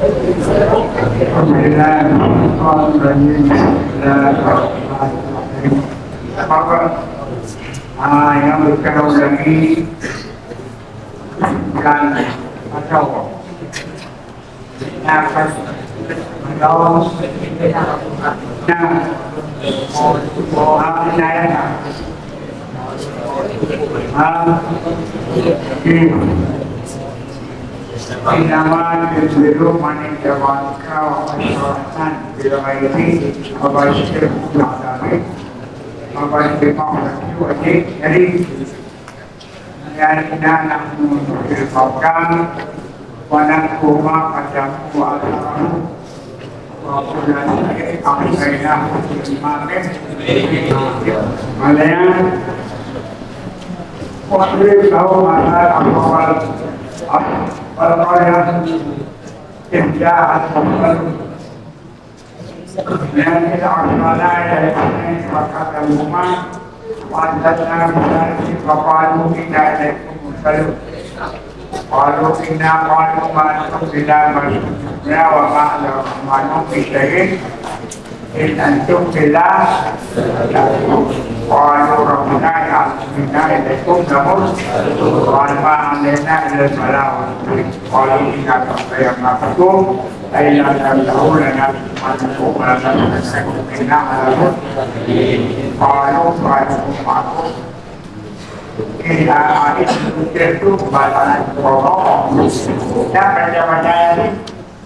Yang berkau lagi dan atau nafas menolong Inaman biru manis jawan kau asalkan bila ini abaikan dari abaikan mau lagi jadi yang nak dilakukan wanang kuma pada kuasa bulan April Maret Malaysia waktu tahu mana awal orang kerja atau yang kita ada dari pakatan rumah wajahnya dari bapak kita dari musuh kalau kita kalau masuk tidak masuk nyawa masuk kita tentu jelas kalau orang kaya kita itu namun kalau anda kalau kita yang masuk ayat tahu dengan masuk kalau kita kalau masuk kita itu batasan pokok dan baca-baca ini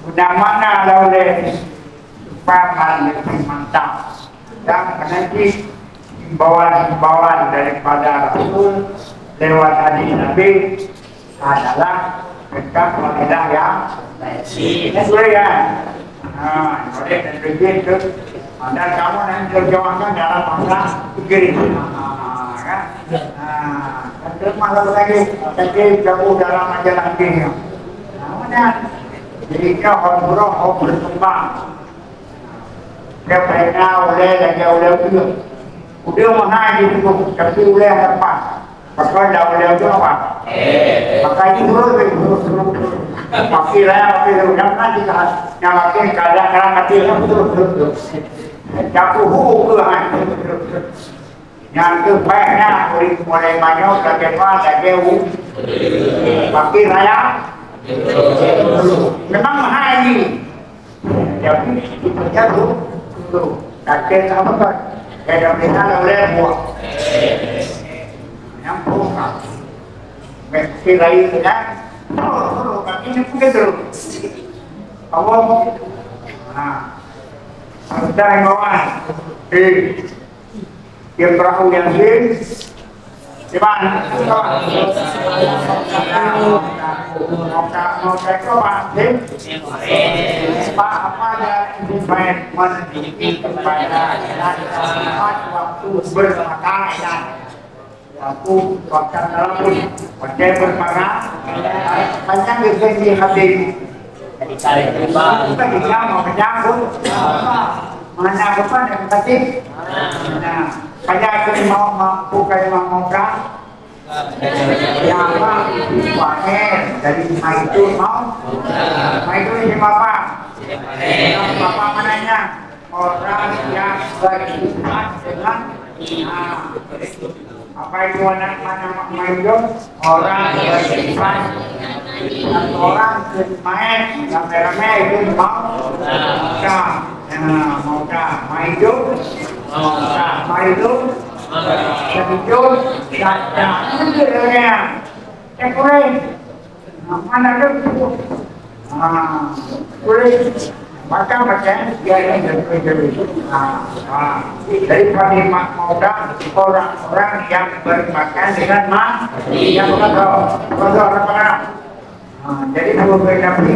sudah mana lalu paman lebih mantap dan nanti himbauan daripada Rasul lewat hadis Nabi adalah dekat walidah yang sesuai kan oleh begitu dan kamu nanti terjawabkan dalam masa pikir kan terus malah lagi jauh dalam majalah ini kemudian jika orang berkembang dia pernah oleh lagi oleh udah mana itu tapi oleh apa maka dah oleh itu apa maka itu terus pakai lah pakai udah nanti yang pakai kadang-kadang kecil terus jatuh ke yang ke banyak mulai banyak bagaimana lagi pakai raya memang mahal ini jadi kita jatuh kakek apa kan kayak mereka oleh buah yang bukan mesti lain kan kaki ini pun terus awam ada imbauan yang perahu yang sih di mana mau cek apa sih Pak apa yang dimain mendidik kepada waktu bermakan dan waktu dalam pun wajah bermakan panjang di hati kita bisa mau menyambut mana apa yang tadi nah banyak mau mampu kayak mau yang apa wahen dari itu mau ini apa apa mananya orang yang beriman dengan apa itu mana maidon orang beriman dan orang bermain yang merah itu mau maidon maidon Sejujur, tidak sebenarnya. Kurang, mana tu? Kurang, macam dia yang jadi. Daripada muda orang-orang yang bermakan dengan yang kotor apa? Jadi berbeda Nabi.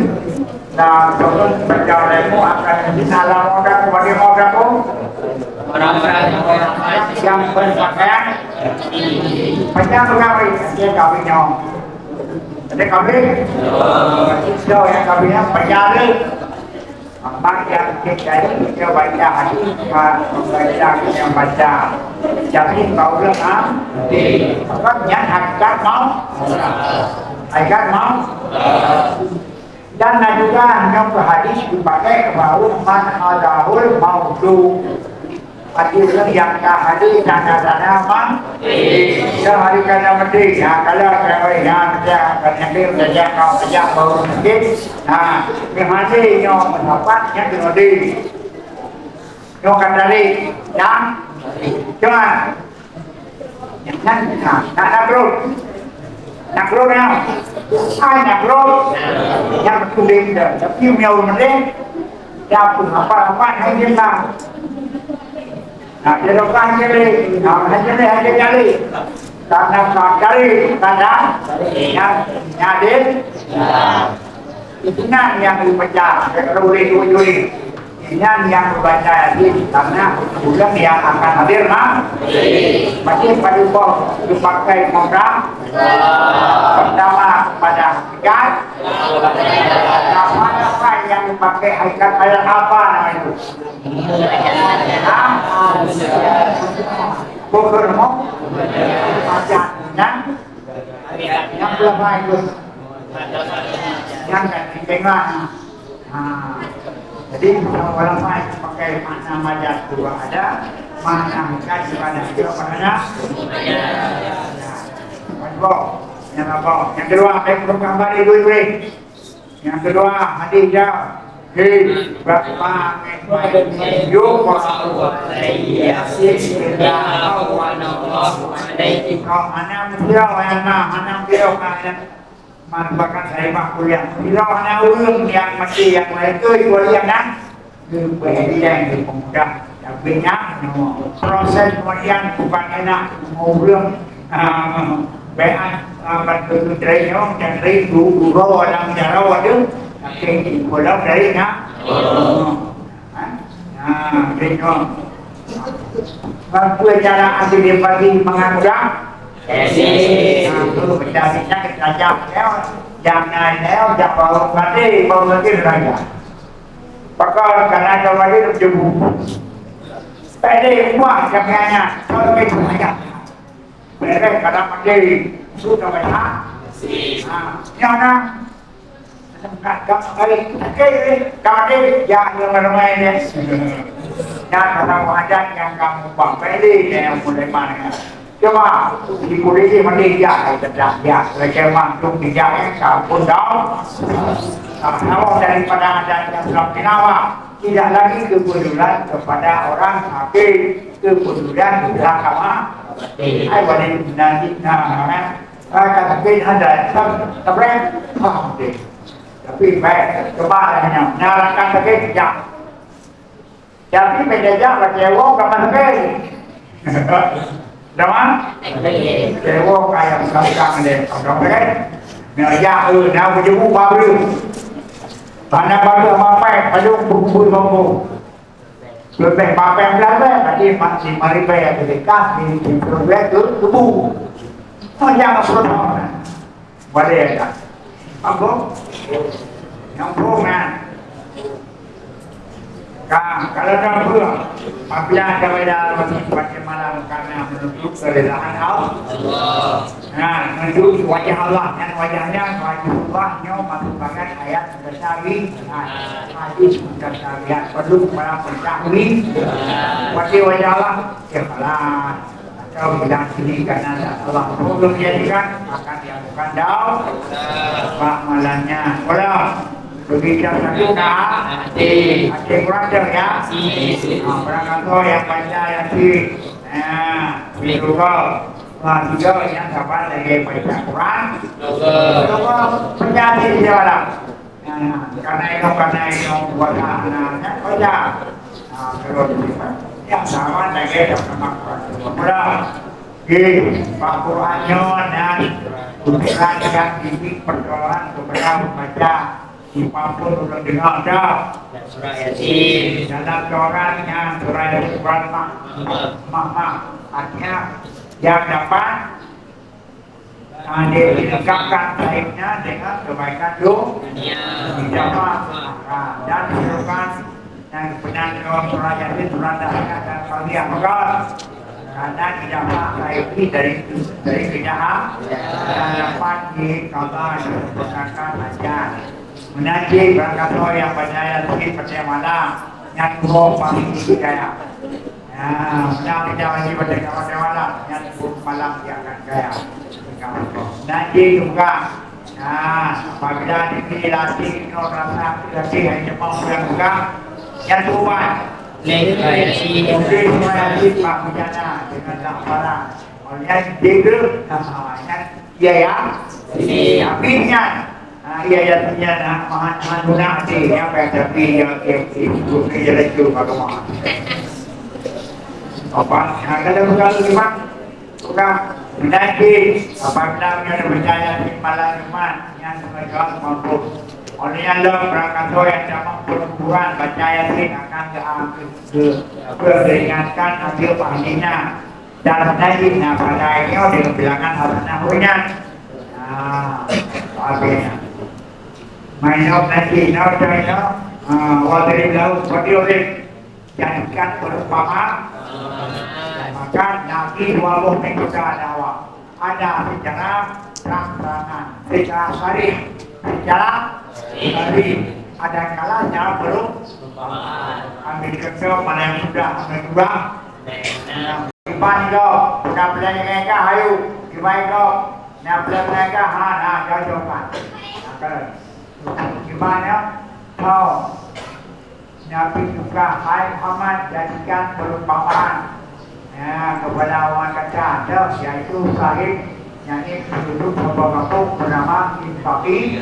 Nah, contoh perjalananmu akan disalah muda kepada mudamu. Orang-orang yang berpakaian banyak pegawai dia kawinnya ada kawin itu yang kawinnya penjara apa yang kita ini baca hadis membaca yang baca jadi kau bilang apa yang hakikat mau Dan juga yang hadis dipakai bahwa man adahul maudu hadisnya yang hadis tanda-tanda man sehari kata mati ya kalau yang kerja kerja kau kerja baru mungkin nah mati yang mendapat yang dimati yang kandali yang cuman nak nak nào ai nak yang berkulit tapi miau mending ya pun apa hai dia bang nah dia dokan kali nah hanya kali karena kali karena yang nyadin itu yang dipecah keruri yang membaca hadis karena bulan yang akan hadir masih pada dipakai program pertama pada hakikat apa yang dipakai hakikat ayat apa nama itu bukan mau yang berapa itu yang kan tinggal jadi kalau pakai makna majaz dua ada, makna hakikat juga ada. Itu apa namanya? Yang kedua, gambar ibu. Yang kedua, hadis jauh. Bapak yuk merupakan saya kuliah. Bila mana orang yang mesti yang lain tu kuliah kan, kemudian dipemudah. Tapi proses kemudian bukan enak mau orang behan bantu dari orang dan dari dulu orang jauh ada, tapi kuliah dari nak. Mampu cara ambil bagi mengajar. Itu berdasarnya kerajaan jangan jangan bawa lagi raja. Pakar karena kalau lagi berjebu. Pede buah jamnya kalau kita raja. Mereka kadang mandiri sudah banyak. Jangan kali kali ya yang ramai ni. Dan kalau ada yang kamu pede yang mulai mana. Cuma di kuliah mandi dia tidak dia macam tu dia yang pun dah awal daripada ada yang dalam tinawa tidak lagi kepedulian kepada orang sakit kepedulian agama ai boleh nanti kata kita ada tapi faham deh tapi baik kepadanya nyalakan sakit tidak tapi menjajah kecewa kapan lagi Dama, kewo kayak kang deh, dong kan? Nah now berjumpa baru. Tanah baru apa? Padu buku buku. Lebih apa yang berapa? Tadi masih mari bayar dekat di proyek tu tubuh. Oh jangan perlu. Boleh tak? Apa? Yang perlu kan? Kalau dah pulang, apabila kepada wajah malam karena menuju keredahan Allah. Nah, menuju wajah Allah dan wajahnya wajah Allahnya merupakan ayat mutasawi, hadis mutasawi perlu para pencari wajah Allah kemalan atau bilang sini karena Allah belum jadikan akan dilakukan daun amalannya. Kalau begitu satu hati kurang ya. Orang kantor yang baca yang si, itu kau, juga yang dapat dari baca Quran. Juga penjadi dia lah. Karena itu buat anaknya baca. Terus yang sama dari dapat Quran. Pak Qurannya dan bukan yang ini pertolongan kepada membaca. Siapapun sudah dengar dah surah Yasin dalam Qurannya surah Yasin artinya yang dapat dilengkapkan baiknya dengan kebaikan dunia dan dilakukan yang benar dalam surah Yasin surah Dahsyat dan Kalian karena tidak baik dari kejahatan dan dapat dikatakan ajar Menanti berangkat yang percaya sedikit percaya malam yang gua pasti percaya. Menang percaya lagi percaya malam yang gua malam dia akan kaya. Nanti juga. Apabila dilatih no rasa latih hanya mampu yang juga yang tuan. Jadi menanti pak bujana dengan laparan. Oleh tiga yang ya akhirnya ia punya manuna dia tapi yang itu kerja itu bagaimana apa kalau memang sudah menanti apabila kita percaya di malam iman yang mereka mampu oleh yang berangkat yang dapat perempuan percaya sih akan beringatkan hasil pastinya dan tadi pada ini dengan bilangan harus nahunya akhirnya mainau nanti wadri laut wadri jadikan perumpamaan maka Nabi 20 minggu dakwah ada secara terang-terangan secara syarih secara syarih ada kalanya belum ambil kerja mana yang sudah ambil kurang Iban ko, naplan mereka hayu, iban ko, naplan mereka jodohkan. Gimana? Tahu? Nabi juga Hai Muhammad jadikan perumpamaan kepada orang kata yaitu sahib yang ini penduduk kampung bernama Intabi.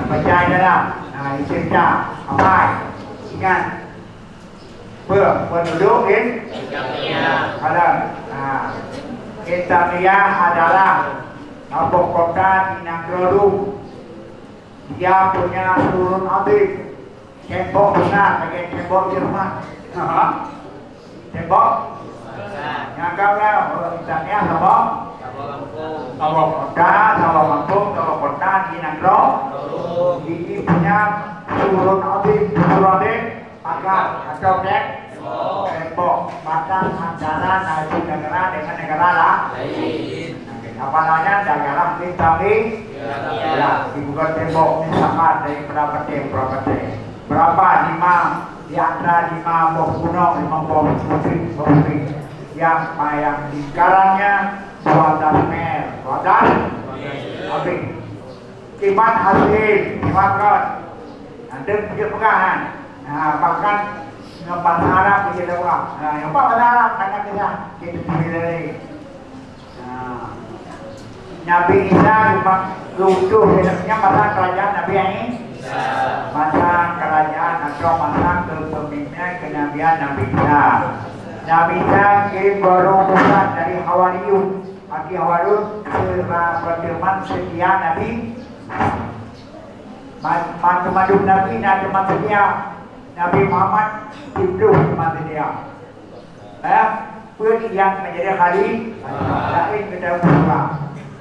Baca dalam, cerita apa? Ingat. Penduduk Intamiyah adalah kampung kota di Nagrodum. Dia punya surun abid, tembok besar, kayak tembok Jerman. Tembok yang kau Intamiyah sama kota, sama kampung, sama kota di Nagrodum. Ini punya surun abid, pagar atau tembok batas antara satu negara dengan negara lain. Apa namanya daerah Intabi? Dibuka tembok ini sama dari berapa berapa 5 di antara 5 bawah gunung 5 bawah bukit yang lingkarannya 12 mil 12 habis kiman hasil dimakan nanti punya pegangan bahkan bahasa Arab kita doang. Yang bahasa Arab karena kita pilih. Nabi Isa lucu filmnya masa kerajaan Nabi ini. Masa kerajaan atau masa kepemimpinan kenabian Nabi Isa. Nabi Isa baru pusat dari Hawariyun. Bagi Hawariyun berteman setia Nabi. Madu Nabi dan teman setia. Nabi Muhammad itu teman dia. Pun yang menjadi lain kita berubah.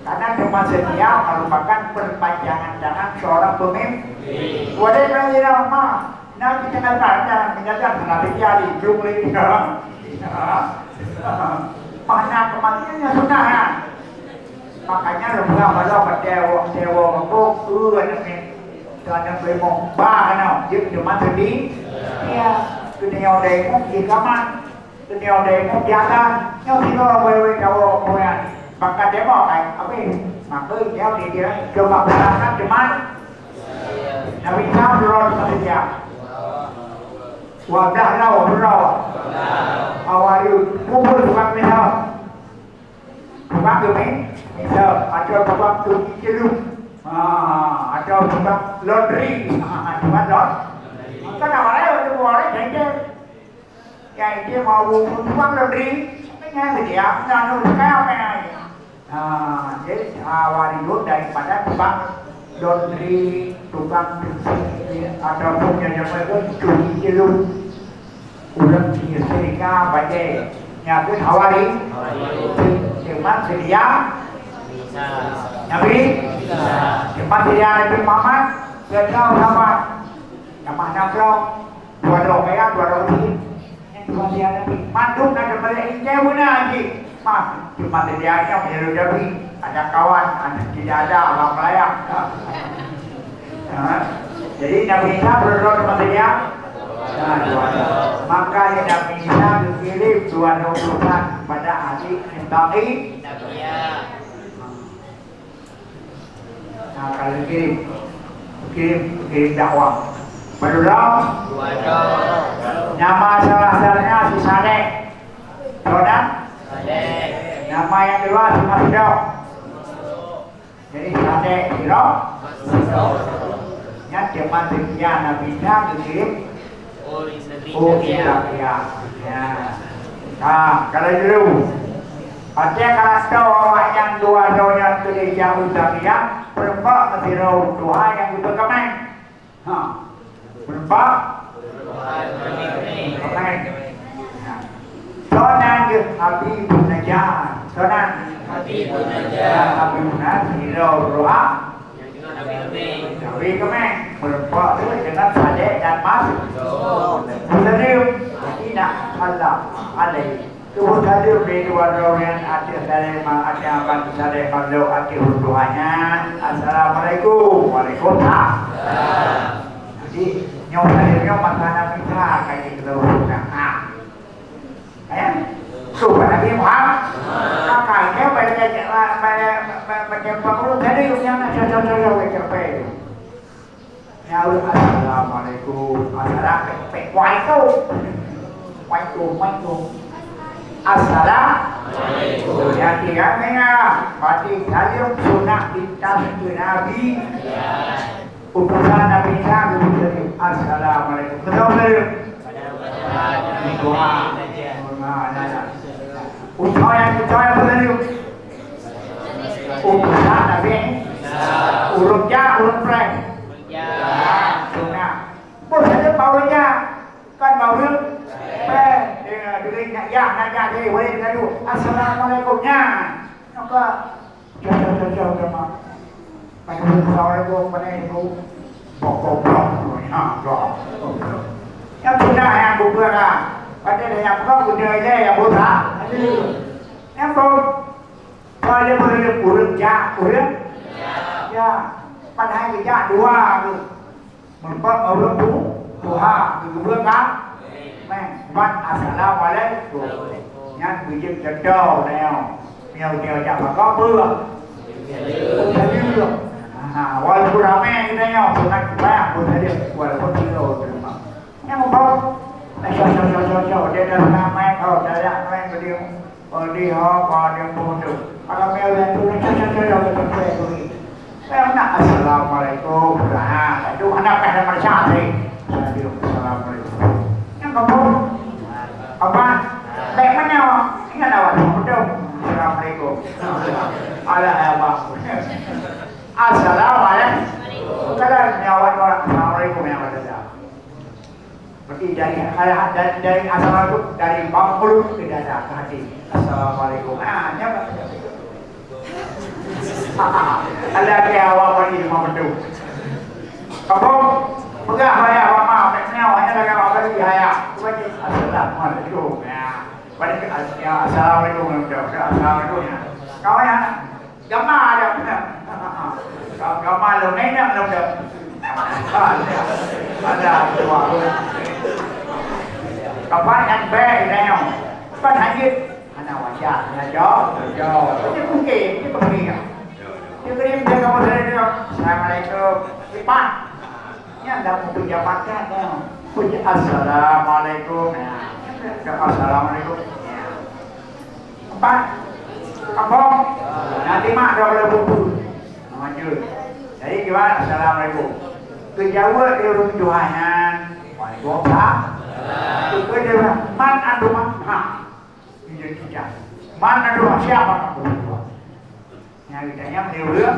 Karena teman setia merupakan perpanjangan tangan seorang pemimpin. Wadah lagi lama. Nabi jangan tanya, menyatakan Nabi jadi jumlah ini. Mana kematiannya sunnah. Makanya lemah pada dewa mengkok dan yang bermong bah dia cuma sedih dunia demo di kamar dunia demo jalan nhau thì nó quay đâu quay maka demo kayak apa maka dia dia coba berangkat cuman Nabi Muhammad saja wadah raw awal kumpul tukang minum tukang gemi misal ada tukang cuci jeluk atau tukang laundry tukang laundry kan awalnya untuk orang yang dia mau tukang laundry kan dia nggak apa jadi awal itu daripada tukang laundry tukang bersih ataupun yang mereka cuci jeluk udah disetrika baca nyabut awali cuman sedia Nabi cuman sedia Nabi Muhammad kedau sama nama naflau dua rohi yang cuma sedia Nabi manduk ada balik injau guna lagi cuma sedianya menjadi Nabi ada kawan tidak ada abang layak Jadi Nabi Isa berdoa kepada dia. Maka Nabi Isa dikirim 2 utusan pada ahli Nabi. Nah, kalau kirim dakwah. Berdoa. Nama salah satunya si Saleh. Saudara? Nama yang kedua si Masdo. Jadi Saleh Hiro. Nya zaman sekian Nabi Isa dikirim. Oh iya. Ya. Nah, kalau dulu ada kalau orang yang dua yang tidak jauh dari berempat masih dua yang itu kemana? Berempat. Kemana? Sonan ke Habibun Najjar. Sonan Habibun Najjar. Habibun Najjar. Roha. Nabi kemana? Berempat itu dengan Saleh dan Mas. Muslim tidak salah alai. Kemudian di 2 yang ada Saleh ada akan Saleh kalau ada doanya. Assalamualaikum. Waalaikumsalam. Jadi nyoba makanan kita kayak gitu nah. Coba Nabi Muhammad kakaknya banyak pengaruh tadi yang cocok capek. Ya assalamualaikum. Waalaikumsalam. Assalamualaikum. Ya tinggalnya pasti kalian sunnah kita Nabi. Utusan Nabi Isa begitu. Assalamualaikum. Betul. Doa. Utusan begitu. Utusan Nabi. Urutnya urut prank. Sunnah. Bos ada baunya kan bau nanya dia boleh lalu assalamualaikumnya maka jauh sama assalamualaikum pada itu pokok yang sudah yang buka pada yang buka sudah aja yang buka yang pun kalau boleh urut ya pada hari ya 2 membuat urut Tuhan dua kan văn assalamualaikum nhắc người dân chợ trâu nào nhiều chợ mà có mưa không thể được quay cô ra mẹ như thế nhau tôi nói ba tôi thấy được quay là con chữ rồi nhưng mà không cho đây là nam mẹ thôi đây là mẹ có điều đi ho còn điều buồn được mà làm mèo lên tôi nói cho tôi về tôi em nói assalamualaikum là chú anh phải làm sao thì điều assalamualaikum kamu apa baik mana ini ada apa betul assalamualaikum ala abah assalamualaikum kalau nyawa orang assalamualaikum yang ada berarti dari assalamualaikum dari 40 tidak ada ke hati assalamualaikum nyapa ala ke awak ini mau betul kamu pegang saya apa hanya dalam apa dia ya wajib assalamualaikum ya pada assalamualaikum assalamualaikum ya kau ya gamma ada gamma lo nanya lo ada dua kapan yang baik nanya kan hanya anak wajah ini mungkin ya dia kirim dia kamu dari dia assalamualaikum lipat yang dapat menjawabkan puji assalamualaikum assalamualaikum apa nanti mak dah boleh buku maju jadi gimana assalamualaikum kejauhan dia urut Tuhan waalaikumsalam itu dia man adu ini dia man adu siapa yang ditanya menurut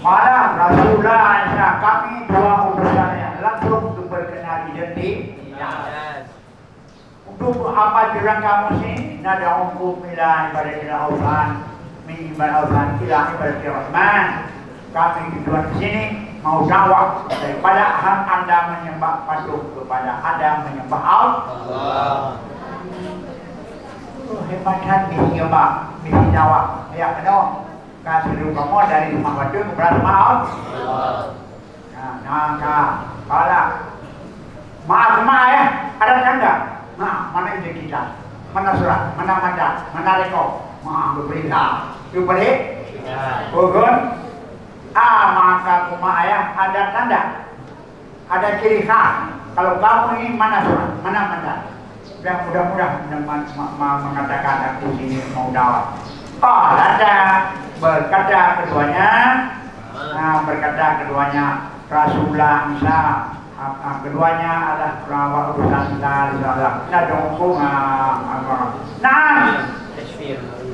para Rasulullah kami 2 utusan yang langsung berkenal identitas untuk apa dirang kamu sini nada hukum milah ibadah Tuhan ibadah Tuhan ilah ibadah Rahman kami tujuan di sini mau dakwah daripada hak anda menyembah patung kepada anda menyembah Allah hebat misi dakwah ya kenal Kasih kamu dari rumah batu ke berat maaf. Nah, kalau maaf ya, ada tanda. Nah, mana ide kita? Mana surat? Mana mandat? Mana rekod? Maaf berperintah. Itu boleh? Bukan? Maka kuma ayah ada tanda, ada ciri khas. Kalau kamu ini mana surat? Mana mandat? Dan mudah-mudahan mengatakan aku ini mau dawat. Ada berkata keduanya Rasulullah Isa, keduanya adalah perawat urusan kita. Nah dongkung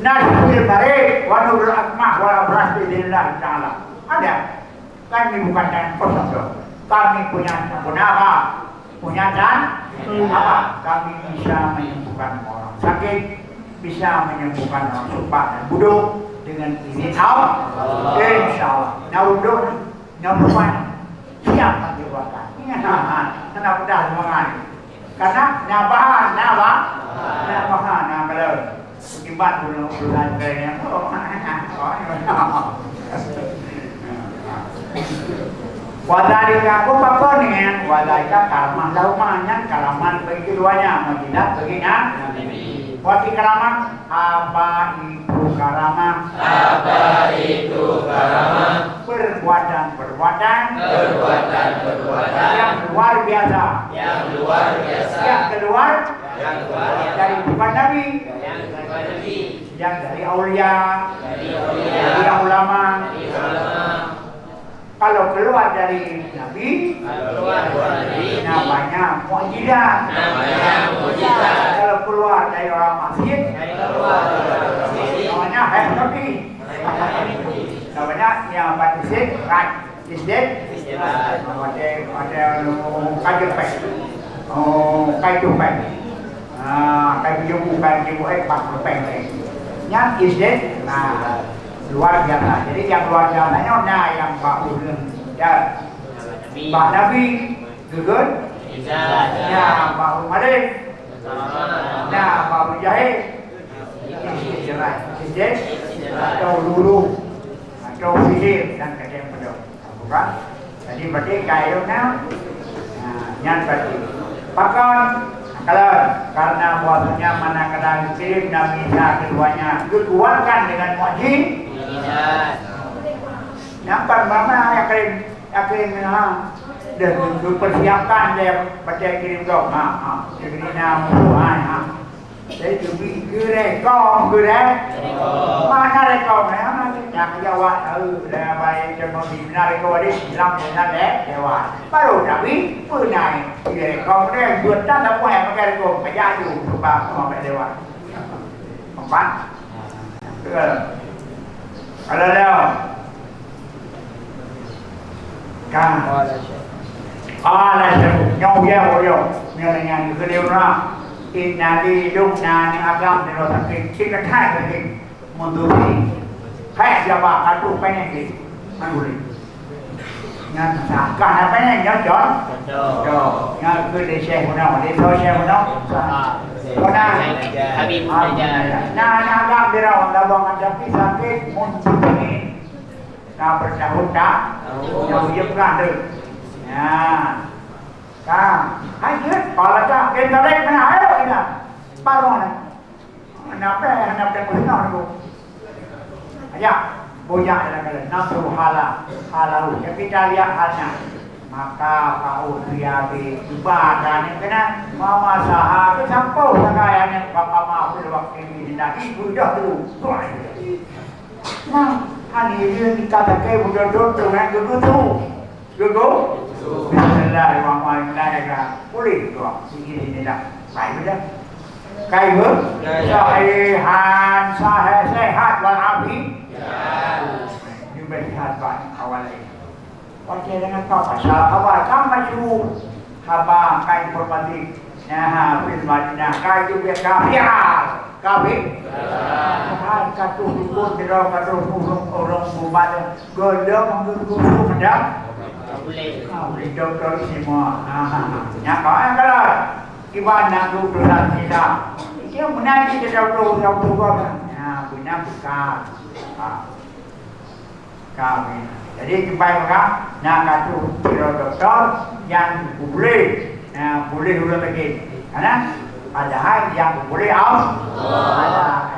Nasfir barik wa nurul akmah wa abras bidillah ta'ala. Ada. Kami bukan dan kosong dong. Kami punya apa? Punya dan apa? Kami bisa menyembuhkan orang sakit, bisa menyembuhkan orang sumpah dan buduk dengan izin Allah. Insyaallah. Naudun, nabuan siap dibuatkan. Kenapa dah semangat? Karena nabahan kalau akibat bulan kayaknya. Wadalika aku apa nih? Wadalika karamah laumanya karaman bagi keduanya Madinah baginya. Wati karamah apa itu karamah? Perbuatan yang luar biasa. Yang keluar dari bukan Nabi. Yang dari aulia, dari ulama. Kalau keluar dari Nabi, namanya mukjizat. Kalau keluar dari orang masjid, namanya Nabi. Namanya yang batisik, right? Isdet, ada kayu pek, kayu pek, kayu pak pek. Yang isdet, luar biasa. Jadi yang luar biasanya yang Pak Ulun dan Pak Nabi Gugun, ya Pak Umarin, ya Pak Mujahid, Isdet, atau Lulu, atau Sihir dan kadang pedok. Bukan? Jadi berarti kayunya yang berarti pakon. Kalau karena bahasanya mana kadang kirim Nabi Isa keduanya dikuatkan dengan mukjizat. Nampak mana yakin dan dipersiapkan dia baca kirim kau. Jadi nama Saya cubi gerekong mana rekong yang jawab dah baik cuma bina rekong di silam benar jawab baru tapi punai gerekong dia buat tanda apa yang pakai rekong kerja tu sebab sampai lewat empat kalau dah kan nhau ya boyo yang kedua Inali dukna ni agam ni rotan kita kai lagi munduri kai jawab aku pengen ni manduri ngan kan apa ni ngan John ngan ke di Syekh Munawar di Syekh Munawar Habib agam dia orang labang ada sakit munduri na bertahun dah yang dia bukan tu hai hết còn là cái tao đây mày hái rồi nè ba rồi này nạp cái mũi nào luôn ya boya là cái nafsu halal kita lihat halnya maka kau dia di ibadah ni kena mama saha ke sampau sakaya ni bapa mau waktu ini tidak ibu dah tu nah hari ini kita pakai budak tu kan dulu Bismillahirrahmanirrahim. Boleh tu sini ni dah. Baik betul. Kai ber. Sehat walafi. Ni bersihat awal ini. Okey dengan kau pasal awal kamu maju khabar kai informasi. Nah, Madinah kai juga kafir. Hai katu dukun dirau katu orang buat godong menggugur pedang. Boleh doktor semua. Yang kau kalau ibadah tu dosa kita. Dia menanti kita doktor kau. Ya, punya bukan. kami. Jadi kembali maka nak katu doktor yang boleh boleh ulang lagi. Karena ada hal yang boleh ada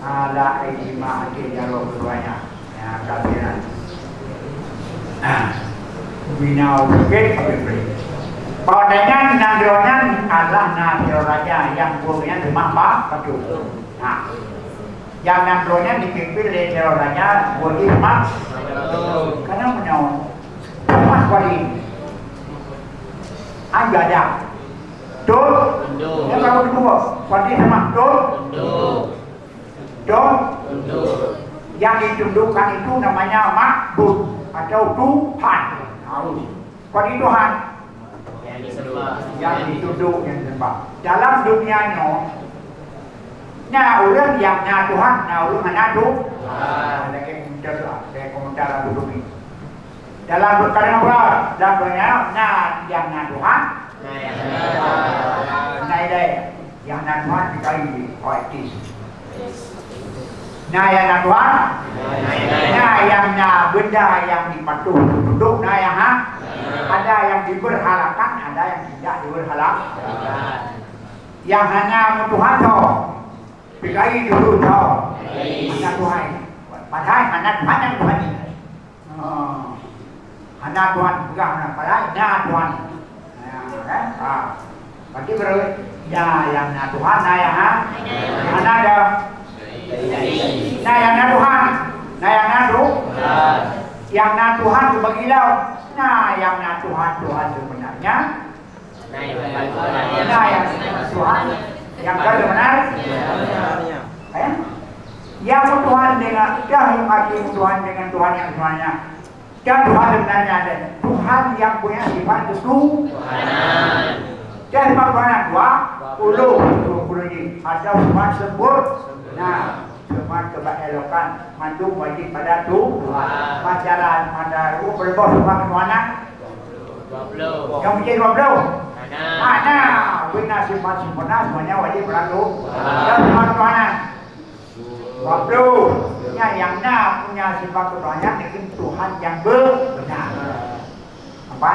ada ijma jalur keduanya. Kasihan. Binau sikit boleh. Padanya nandonan adalah nasional raja yang punya rumah Pak Padu. Nah, yang nandonya dipimpin oleh nasional raja boleh Pak. Karena menau rumah wali ada. Tuh, yang kamu dua, wali sama tuh. Yang ditundukkan itu namanya makbud atau Tuhan. Wali Tuhan. Yang ditunduk yang disembah dalam dunianya. Nah orang yang na Tuhan, nah orang anak Tuhan. Lagi komentar dulu ni. Dalam perkara apa? Dalam dunia, nah yang na Tuhan. Nah ini yang na Tuhan dikali poetis. Nah yang na Tuhan. Nah yang na benda yang dipatuh duduk, nah yang ada yang diberhalakan, ada yang tidak diberhalakan. Yang hanya Tuhan tahu, pilih dulu tahu. Hanya Tuhan. Padahal hanya Tuhan yang Tuhan ini. Hanya Tuhan bukan padahal hanya Tuhan. Berarti berarti ya yang hanya Tuhan, nah yang hanya ada. Nah yang hanya Tuhan, nah yang hanya Tuhan. Yang hanya Tuhan berbagilau. Nah, yang na Tuhan sebenarnya. Nah, yang Tuhan yang benar. Yang Tuhan dengan yang arti Tuhan dengan Tuhan yang sebenarnya. Dan Tuhan sebenarnya ada Tuhan yang punya sifat ketuhanan. Dan sifat Tuhan 20 ini ada sifat sebut. Nah, semua kebaelokan mandung wajib pada Tuhan. Pacaran pada berboh semua ketuhanan 20. Yang menjadi 20. Mana bina sifat sempurna semuanya wajib pada Tuhan. Dan semua ketuhanan 20. Yang na punya sifat ketuhanan dengan Tuhan yang benar. Apa?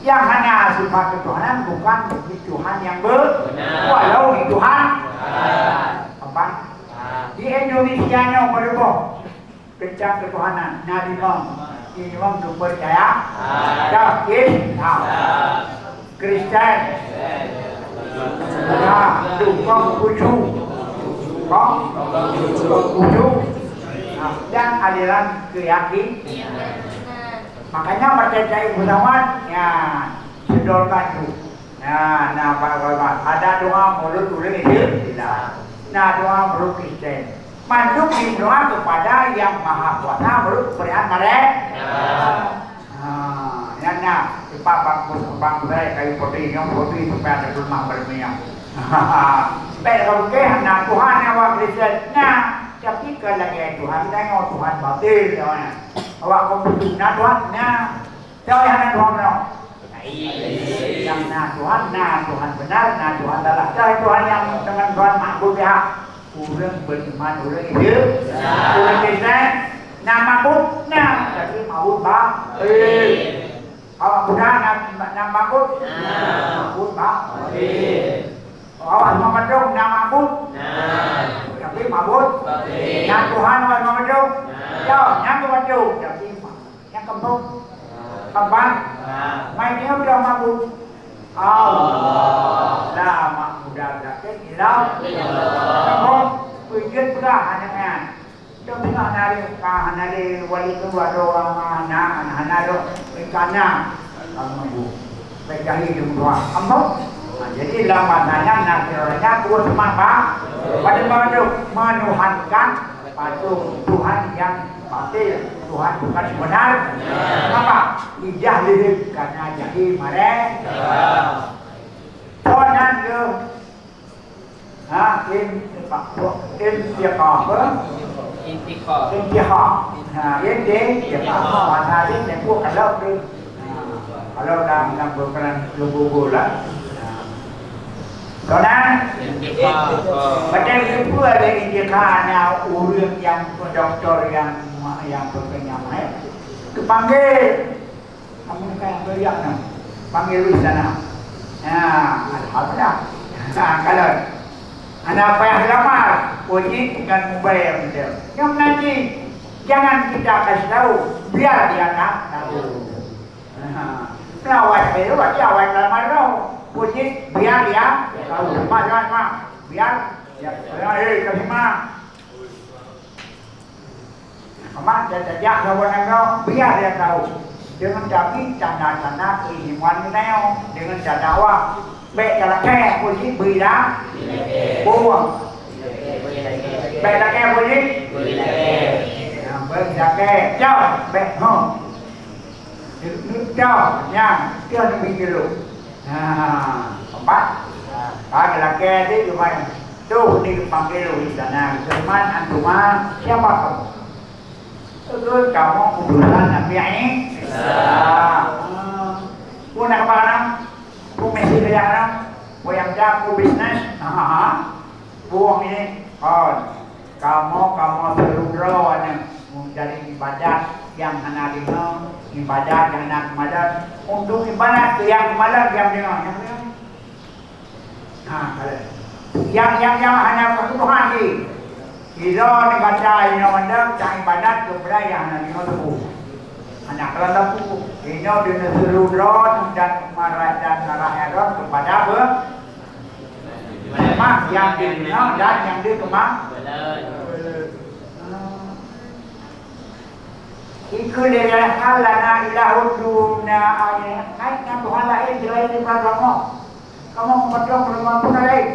Yang hanya sifat ketuhanan bukan Tuhan yang benar. Walau di Tuhan. Apa? Di Indonesia nya berubah kencang ketuhanan. Nah imam tu percaya dah Islam Kristen kong khusyuk dan aliran keyakinan. Makanya percaya Muhammad ya sedorkan tu. Nah Pak ada doa mulut tulis itu tidak. Nah doa menurut Kristen manduk doa kepada yang maha kuasa menurut kepercayaan mereka. Nah cepat bang saya kayu putih yang putih supaya ada rumah berminyak. Supaya kalau ke anak Tuhan yang awak Kristen. Nah tapi kalau lagi Tuhan tengok Tuhan batil kawan. Awak komputer nah Tuhan nah tahu yang anak Tuhan no. Yang nah Tuhan benar, nah Tuhan adalah Tuhan yang dengan Tuhan makbul ya. Orang beriman, orang hidup, orang Kristen, nah makbul, nah jadi makbul bah. Awak muda nah makbul, makbul bah. Awak Muhammad dong, nah makbul, tapi makbul. Nah Tuhan awak Muhammad dong, yang Tuhan dong, tapi yang kampung. Kapan? Mainnya udah mabuk. Allah. Mak udah sakit hilang. Kamu pijat pula anaknya. Coba hanari wali tu ada orang hanaro ikana kamu pegahi jumlah. Kamu jadi lama tanya nasionalnya kuat semapa. Pada menuhankan patung Tuhan yang batil. Tuhan bukan benar. Kenapa? Ijah lirik karena jadi mereka. Tuhan ke Pasal ini pun kalau tu kalau dalam berperan lugu lah. Soalnya macam itu ada indikasinya urut yang doktor yang berkenyamanan kepanggil kamu kan beriak nak panggil di sana. Alhamdulillah. Kalau anak payah lamar, wajib bukan membayar dia. Yang nanti jangan kita kasih tahu, biar dia tak tahu. Awak itu berarti awak lamar tahu. Wajib biar dia tahu. Mak, biar ya kasih mak. Mak dia tajak kawan kau, biar dia tahu. Dengan tapi tanda-tanda keimanan neo dengan dakwah baik dalam kaya boleh berilah buang baik dalam kaya boleh berilah kaya jauh baik jauh yang dia ni bikin empat dalam kaya dia cuma tu ni panggil di sana teman antuma siapa kamu itu kamu kebetulan Nabi Pun nak barang, pun mesti kerja pun yang jago bisnes, buang ini, kamu terudro mencari ibadat yang anak dengar, ibadat yang anak kemadan, untuk ibadat yang kemadan yang dengar, yang anak ketuhan ni, kita ni baca ini orang cari ibadat kepada yang anak dengar tu. Anak kelandaku ini dengan serudron dan marah dan narah kepada apa? Mak yang dikenal dan yang dikemang. Iku dia halana ilahuduna ayat. Naiknya Tuhan lain selain daripada kamu. Kamu memperjuang perempuan pun lain.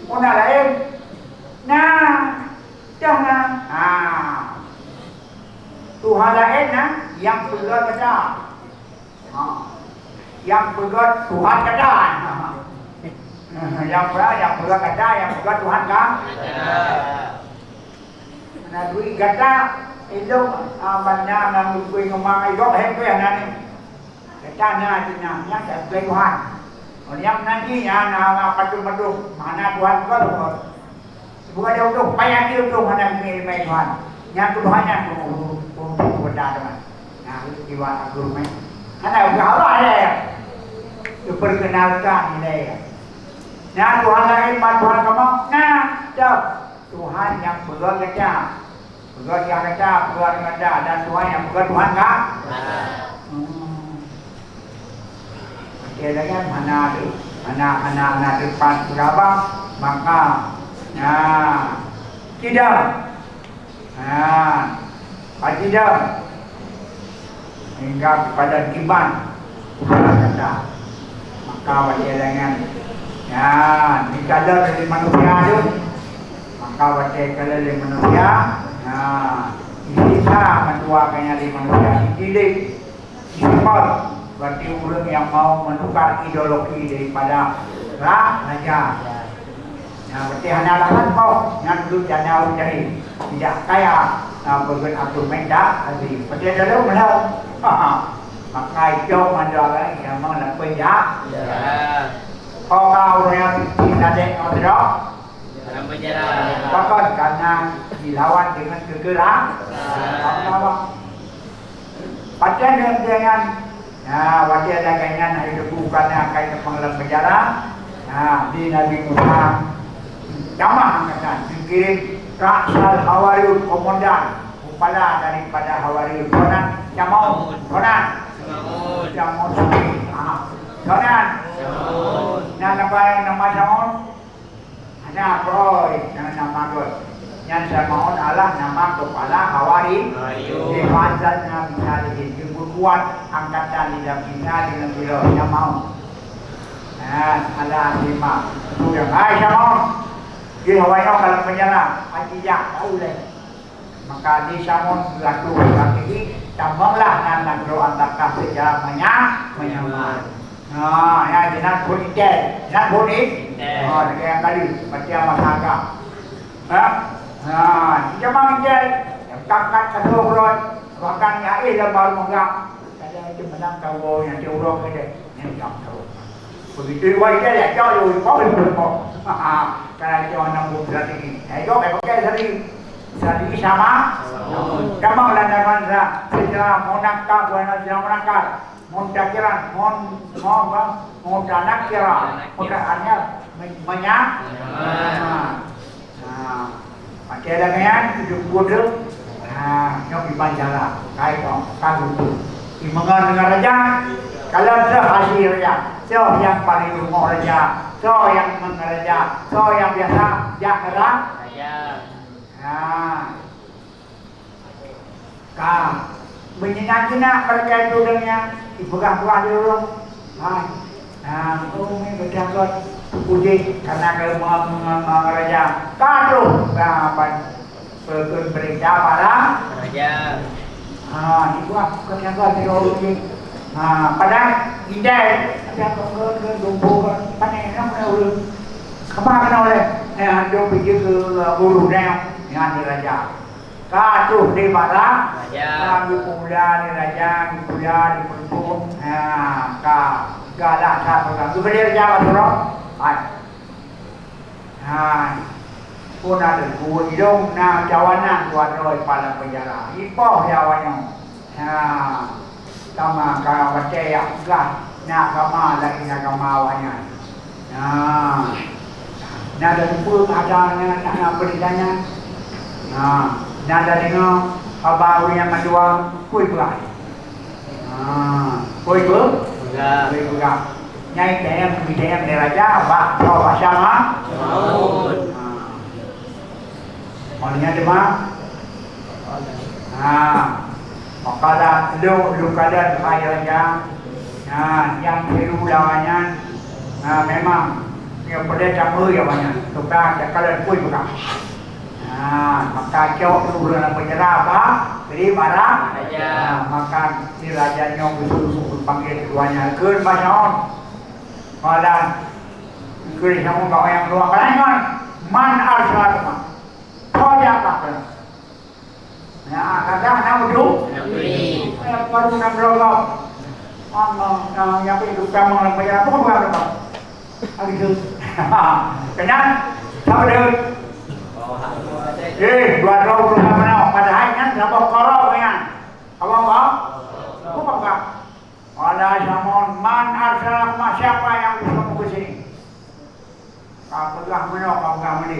Pun lain. Nah, jangan. Tuhan lain yang berbuat kerja, yang berbuat Tuhan kerja, yang berbuat kerja, yang berbuat Tuhan kan? Nah, duit kerja itu banyak yang mungkin ngomong itu hebat nanti. Kerja nantinya sebagai Tuhan. Yang nanti yang padu mana Tuhan bukan dia untuk payah dia untuk mana milik Tuhan. Yang Tuhan yang teman. Nah, itu jiwa agama. Karena Allah ada ya. Diperkenalkan ini ya. Nah, Tuhan lain, Tuhan kamu. Nah, Tuhan yang berbuat kerja. Berbuat yang kerja, dan Tuhan yang berbuat Tuhan kan? Oke, dengan mana tu? Anak-anak depan berapa? Maka, tidak. Tidak hingga kepada giban kata maka wajah dengan dikadar dari manusia itu maka wajah kalau dari manusia bisa mentuakannya dari manusia dididik sifat berarti orang yang mau menukar ideologi daripada raja. Berarti hanya lahan kau yang dulu jana jadi tidak kaya berbuat argumen dah tadi. Berarti ada lu benar. Maka itu menjual yang mana penjara. Kau yang tidak ada orang dalam penjara. Bahkan karena dilawan dengan kegerahan. Pasal dengan wajah dagangan hidup bukannya kait pengalaman penjara. Di Nabi Musa jamaah angkatan dikirim Rasul Hawariyun komandan kepala daripada Hawariyun Conan Jamau Conan nama Jamau ada Roy nama God yang Jamau Allah nama kepala Hawariyun di wajahnya bisa dijemput kuat angkatan tidak bisa dengan beliau Jamau ada lima sudah Jamau di Hawaii kalau penjara, ajijak tahu leh. Maka di Samun berlaku lagi, tambanglah nanti doa takkan secara menyamar. Ya jenat pun ikan, jenat pun dia kali baca masyarakat. Jangan ikan, kakak keturun, bahkan ya baru menggak. Ada itu menang kau yang diurung ini, yang jauh. begitu wajah ya jauh có bình thường một cái cho năm một là thì hãy có cái tadi sama kamu landaran sejarah monaka buana sejarah monaka montakiran mon tanakira montaannya banyak pakai dengan hidup bodoh yang di Banjara kayak kan itu di negara raja kalau hasil raja so yang paling rumah raja so yang mengeraja so yang biasa raja menyenangkan mereka itu dengan dipegang-pegang dulu. Ini berjangkut puji karena mengeraja kado berita pada raja. Itu berjangkut dulu. Pada indai ada ke panen dulu. Kemana oleh dia pergi ke bulu dengan raja. Kado di mana? Kami pula di raja, di pula di pun, galak satu. Kemudian raja berdoa, pun ada gunung na jawanan buat roy pada penjara. Ipoh jawannya, sama kau percaya enggak? Nak kama lagi nak kamawanya. Nada pun ada nak beritanya. Nada dengan abang yang kedua kuih berat. Kuih berat. Nyai dem di raja abang bawa sama. Malnya cuma. Makala lu kadang air raja. Yang biru lawannya. Memang yang pada campur ya banyak. Tukar cakaran kuih berat. Maka jauh dulu dalam penjara apa? Jadi marah maka si raja nyong itu panggil keduanya ke pasal malah ke sama kau yang luar kalangan man arsalama kau apa kata nama tu baru nak berapa yang itu kamu dalam penjara pun berapa itu kenal tahu dia dua roh mana padahal kan berapa korok kan apa bukan ada zaman man arsalam siapa yang bisa ke sini kapelah menok kamu ini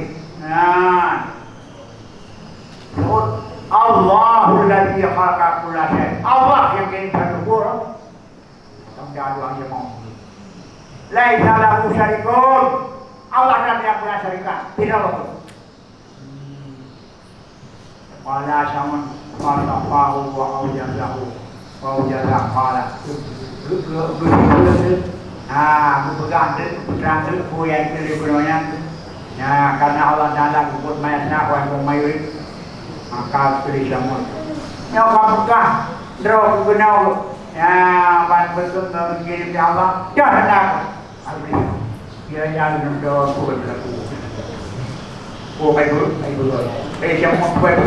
Allahul ladzi khalaqa kulla syai Allah yang kirim satu pura sampai doang dia mau laisa lahu syarikun Allah tidak punya syarikat tidak betul. Wala saman fasafahu wa aujazahu wa aujazahu qala berpegang putrang ku yang diberinya karena Allah Taala kubut mayatna wa mayurid maka beri samun nyawa buka draw gunau ban betul mengirim Allah jangan takut abdi dia jangan doa ku berlaku baik siapa buat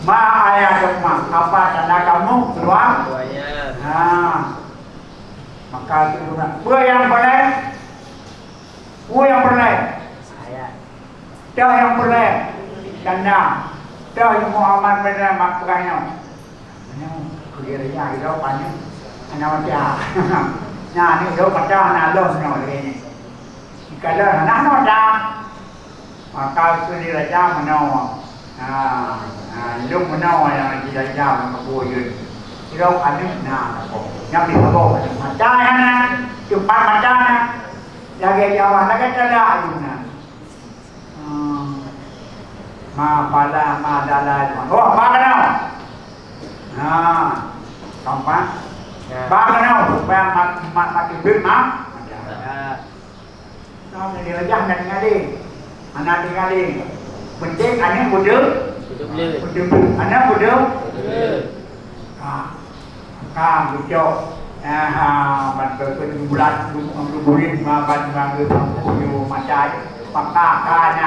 ma ayat semua apa tanda kamu keluar maka itu yang boleh dah yang boleh tanda dah yang Muhammad benar makanya kuliahnya itu banyak anak macam ni itu macam anak los ni kalau anak macam maka itu di raja menawar, lu menawar yang di raja mengabuin, itu ada yang di bawah macamnya, cuma macamnya, lagi jawab lagi cara ayunan, ma dalah, oh baganau, kampan, baganau supaya mati berma, kalau di raja dan ngadi. Anak tinggalin, penting anak bodoh, anak bodoh, bujuk, bantu bulan, bulan, bantu bantu macam, maka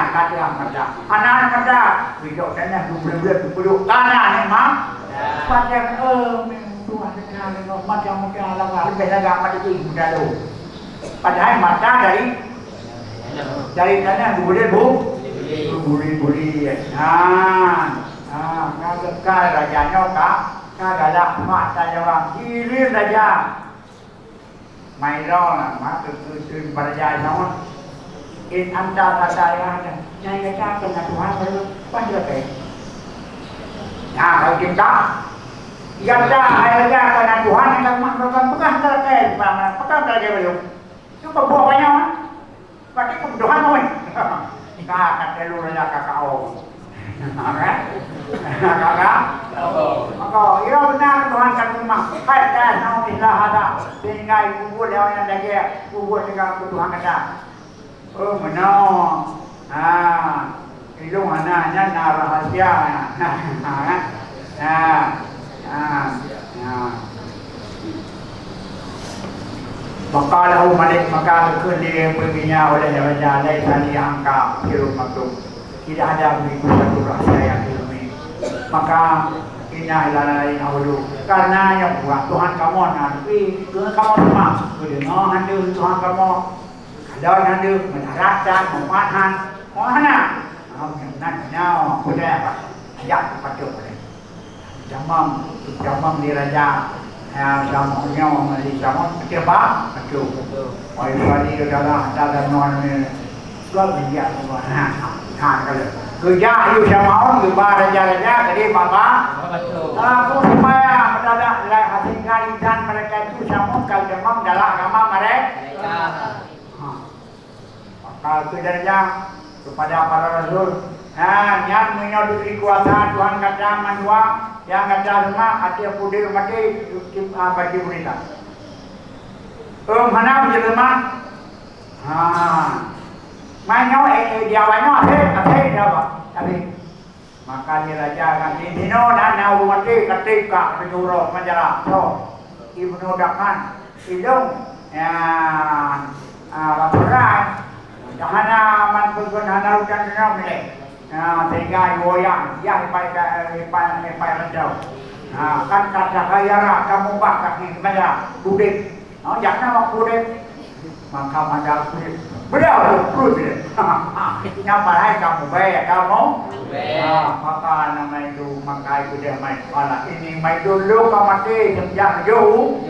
kaca macam, anak macam, bujuk sana bulan bujuk, anak ni mah, macam Tuhan sekali macam lagi lebih lagi macam itu dah tu, Padahal mata dari sana boleh buli. Kau rajanya kau galak mata jawab kirim raja. Mairo lah, mak tu beraja sama. In antara saya yang kita kena Tuhan baru panjang ke. Nah, kalau kita Yanda ayahnya kena Tuhan yang makan pekan terkait, pekan terkait belum. Cuba buat banyak mah. Pakai kebutuhan pun. Kak kata lu raja kakao. Kan? Kakak. Maka ia benar Tuhan kan memang. Kata nauzubillah ada. Sehingga ibu dia yang lagi ibu dengan Tuhan kata. Oh menang. Itu mananya rahasia. Maka Malik maka dia perginya oleh raja lain tadi angka hidup makhluk. Tidak ada begitu satu rahasia yang ilmi. Maka ina lain awal karena yang buat Tuhan kamu nanti Tuhan kamu memang berdengar hande Tuhan kamu kalau hande menarikkan memaham mana yang nanti boleh apa ayat patut boleh jamam di raja jamunya di jamu kebab patut oi wali adalah ada non sebab dia mana kalau kerja ayu sama orang raja jadi bapa aku supaya mendadak hasil kalian mereka itu sama kalau memang dalam agama mereka maka sebenarnya kepada para rasul yang menyodori kuasa Tuhan kata manua yang kata rumah hati pudir mati bagi berita mana pudir rumah mainnya diawannya apa tapi maka ni raja akan dino dan nahu mati ketika penyuruh menjarah so ibnu dakan ilung laporan dahana man pengguna rukan milik sehingga goyang yang pai rajau kan kata kayara kamu bakal ni kepada budik jangan mau budik maka mandal budik berapa budik nyapa hai kamu baik kamu maka nama itu maka itu dia main malah ini main dulu kamu mati sejak jauh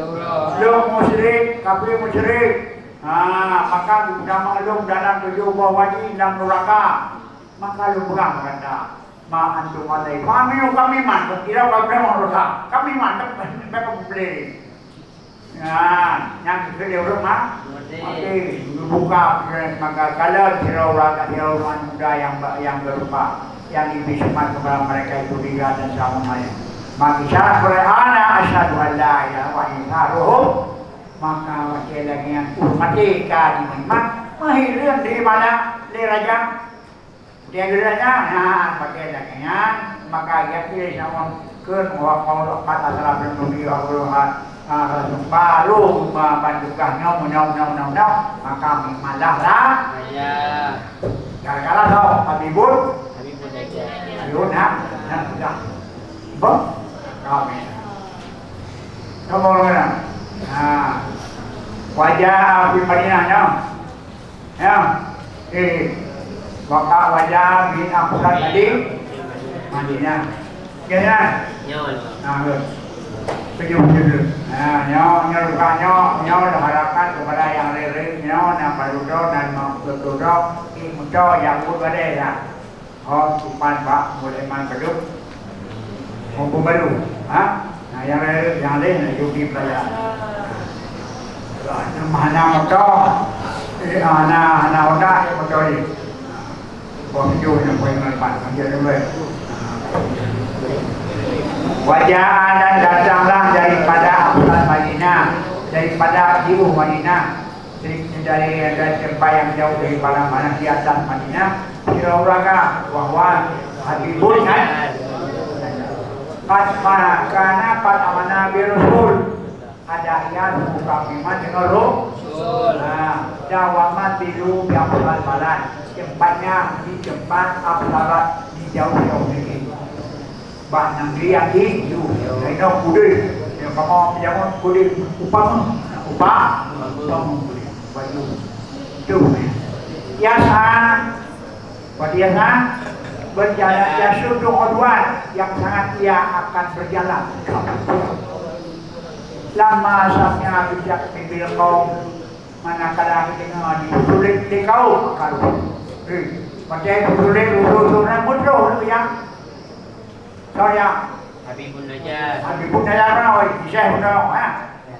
lu musyrik kafir musyrik maka sudah maklum dalam 7 wadi dalam neraka maka lu pegang kata ma antum alai kami man kira apa rosa kami man mereka beli yang kedua rumah okey buka maka kalau orang muda yang berupa yang dibismat kepada mereka itu tiga dan sama maka syarat berana asyhadu an la ilaha illallah maka wakil lagi yang mati kali memang mahirun di mana di raja dia geranya pakai lagi maka dia pilih sama ke mau kata salah belum Allah baru bantukannya menau maka malahlah gara-gara tau Habibur sudah kami kamu mana wajah di Madinahnya maka wajah bin Abdullah tadi Madinah kira penyusul nyo harapkan kepada yang lirik nyo yang barudo dan berdodo muncul yang berbeda ya simpan pak mulai man beduk mumpung baru nah yang lirik yang lain yuki pelajar mana motor ana oda motor ini penjual yang paling lepas dia dulu wajah dan datanglah daripada Abdul Madinah daripada ibu Madinah dari tempat yang jauh daripada mana di atas Madinah kira-kira bahwa Habibun kan karena pada amanah Rasul ada yang buka firman dengan Rasul jawaban biru yang balan tempatnya di tempat Abdullah di jauh-jauh negeri banyak dia itu, ini kuda, yang kamu jamu kuda upah, baju itu biasa berjalan yasudu udwan yang sangat ia akan berjalan lama saatnya bijak bibil kaum manakala dengar disulit di kaum kalau macam disulit urusan muncul ya saya Habibun Najjar oi bisa udah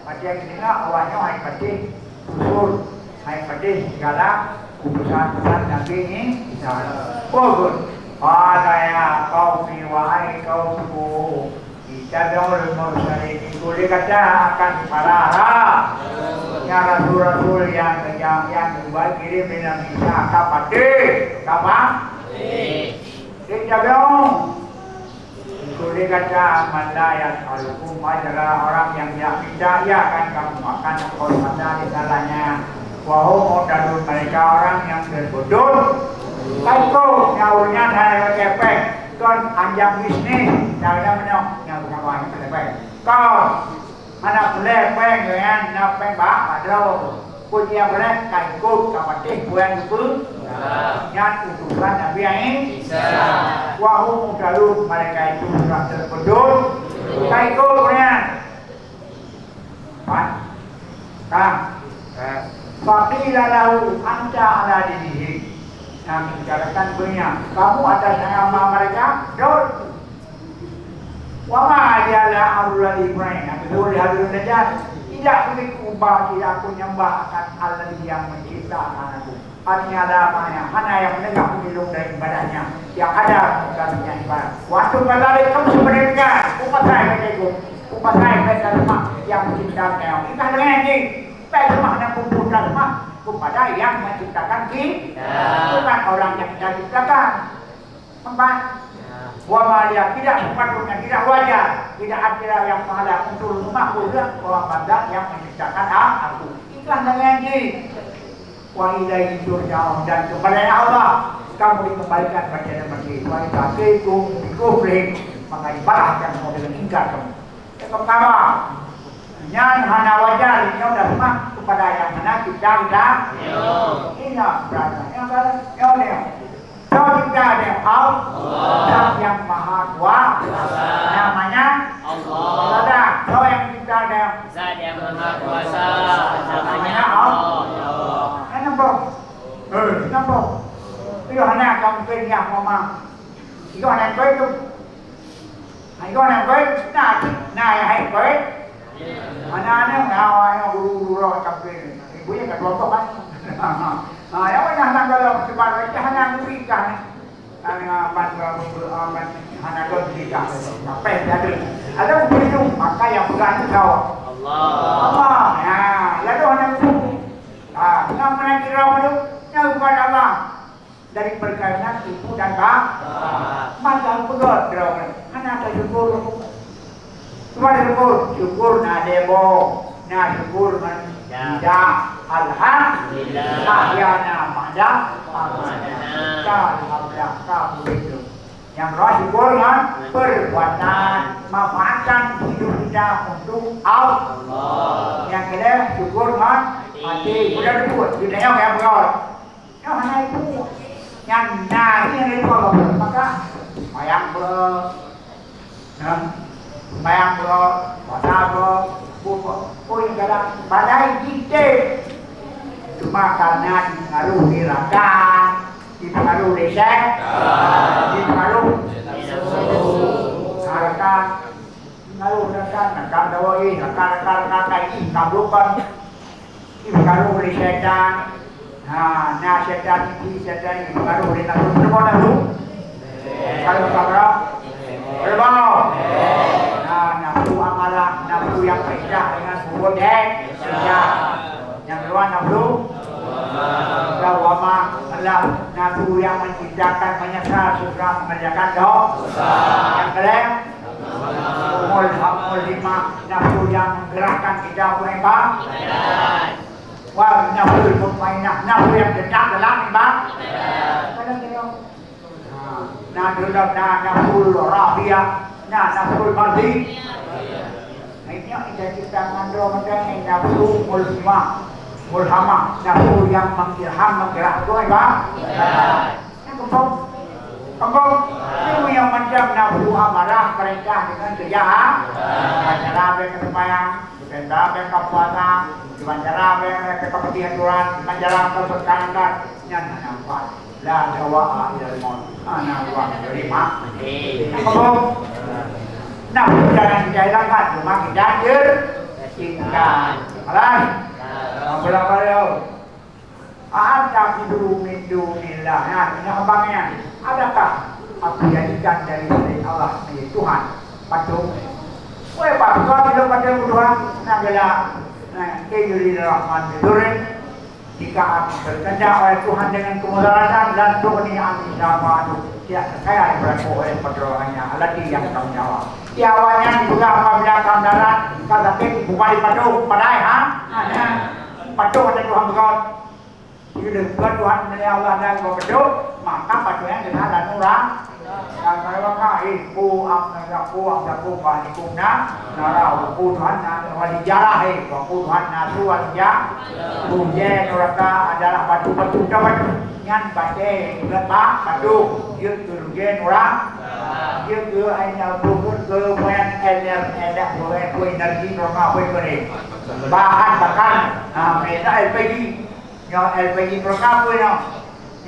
macam dengar awalnya hai pati usul hai pati segala keputusan Nabi ini bagus. Ada kau wahai kaumku, Ittabi'ul mursalin boleh kata akan parah. Ya rasul-rasul yang dibuat kirim dengan bisa kapate, apa? Ittabi'u. Boleh kata mandayat al-hukum adalah orang yang tidak minta ya akan kamu akan hormatan di dalamnya. Wahum dan mereka orang yang berbodoh. Kalau nyaurnya saya kepek, kan anjang bisnis, saya menyok yang berkawan kepek. Kau mana boleh peng dengan napeng bak ada, punya boleh kaikut kapatih buang itu, yang utusan Nabi ini. Wahum dalu mereka itu sudah terbodoh, kaikut punya, kan? Faqila lahu anta ala dinihi. Kami bicarakan banyak. Kamu atas nama mereka, dol. Wama adalah Allah Ibrahim. Betul Habibun Najjar. Tidak berubah, tidak aku nyembah akan Allah yang menciptakan aku. Artinya ada apanya? Hanya yang menegak pemilu dari ibadahnya. Yang ada bukannya ibadah. Waktu kembali kamu sebenarnya umat saya begitu. Umat saya begitu yang menciptakan. Kita dengan ini. Pertama dan pertama kepada yang menciptakan kita, bukan orang yang kita ciptakan. Empat, wamalia tidak sepatutnya, tidak wajar, tidak ada yang menghadap untuk rumah kuda orang bandar yang menciptakan aku. Iklan dengan ini, wa ilaihi turja'un dan kepada Allah kamu dikembalikan pada mati. Wa ilahikum bikufrihim maka dibalas yang mau dengan ingkar kamu. Yang pertama. Yang hanya wajar ini sudah semua kepada yang mana kita ini berada yang kita ada Allah yang maha kuasa namanya Allah so yang kita ada Zat yang maha kuasa namanya Allah nampak itu hanya kamu kerja mama itu hanya kau itu nah yang kau anak-anak ngawai guru-guru kampung ibunya kat kelompok kan yang mana kalau sebab itu hanya berikan hanya berikan apa yang ada begitu maka yang berani kau Allah ya lalu hanya itu yang mana kira itu yang bukan Allah dari perkainan ibu dan bapak maka betul hanya ada syukur Tuhan syukur na debo na syukur man tidak alhamdulillah ahyana pada alhamdulillah kamu itu yang roh syukur kan perbuatan memanfaatkan hidup kita untuk Allah yang kedua syukur kan hati sudah dibuat tidak yang berot yang hanya itu yang ini itu kalau maka bayang bayang puasa yang kadang badai kita cuma karena dipengaruhi dirakan dipengaruhi desek dipengaruhi harakan pengaruhi rekan dawai rekan ini kablukan dipengaruhi setan nah setan ini dipengaruhi nafsu dulu kalau kamera berbau nafsu amalah nafsu yang beda dengan bubur yang kedua nafsu lawama Allah nafsu yang menciptakan menyesal suka mengerjakan dosa yang kedua umul lima nafsu yang menggerakkan kita menembak wah nafsu mutmainah nafsu yang dekat dalam ibadah nafsul rabiah nafsul mardi ini kita ciptakan doa macam nafsu mulmah mulhamah, nafsu yang mengilham, menggerak itu apa? Yang kembang. Kembang itu yang macam nafsu amarah perintah dengan kejahatan. Cara berkesembayang, cara berkepuasa, cara berkepetiaturan, cara berperkarakan, yang nampak. La jawa ilal maut, anak uang terima. Kembang. Nafsu jangan dijalankan, cuma kita tinggal. Alas. Berapa dia? Ada bidunillah. Nah, ini kembangnya. Adakah aku jadikan dari Allah menjadi Tuhan? Patung. Weh, Pak, kau tidak pada Tuhan. Nagalah. Nah, kejuri rahman bidurin. Jika aku berkehendak oleh Tuhan dengan kemudaratan dan tuhni amin sama itu tidak saya berlaku oleh perdoanya alati yang kamu jawab. Tiawanya juga apabila kamu darat kata bukan di padu padai ha? Padu ada Tuhan berkau. Jika Tuhan dari Allah dan kau padu maka padunya dengan dan orang. Dan kalau ibu aku panikuna narau Tuhan walijarah Tuhan nasu walija bunye neraka adalah batu-batu dapat nyan bate letak batu yuk turgen orang yuk ke hanya turun ke moyan enak boleh energi neraka boleh bahan bakar beda LPG yang LPG neraka boleh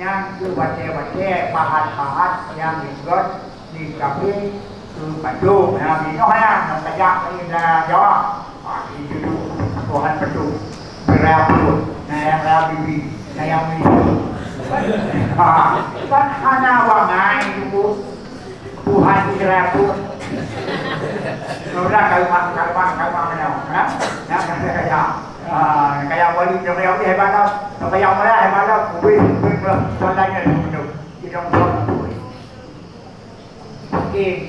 yang ke baca-baca bahan-bahan yang dibuat di kafe ke baju yang minumnya yang kajak ini dah jawab itu Tuhan betul berapa yang rabi yang minum kan hanya wangai itu Tuhan berapa sudah kalbang kayak wali yang hebat tau sampai yang mana hebat tau kuih contohnya itu tidak boleh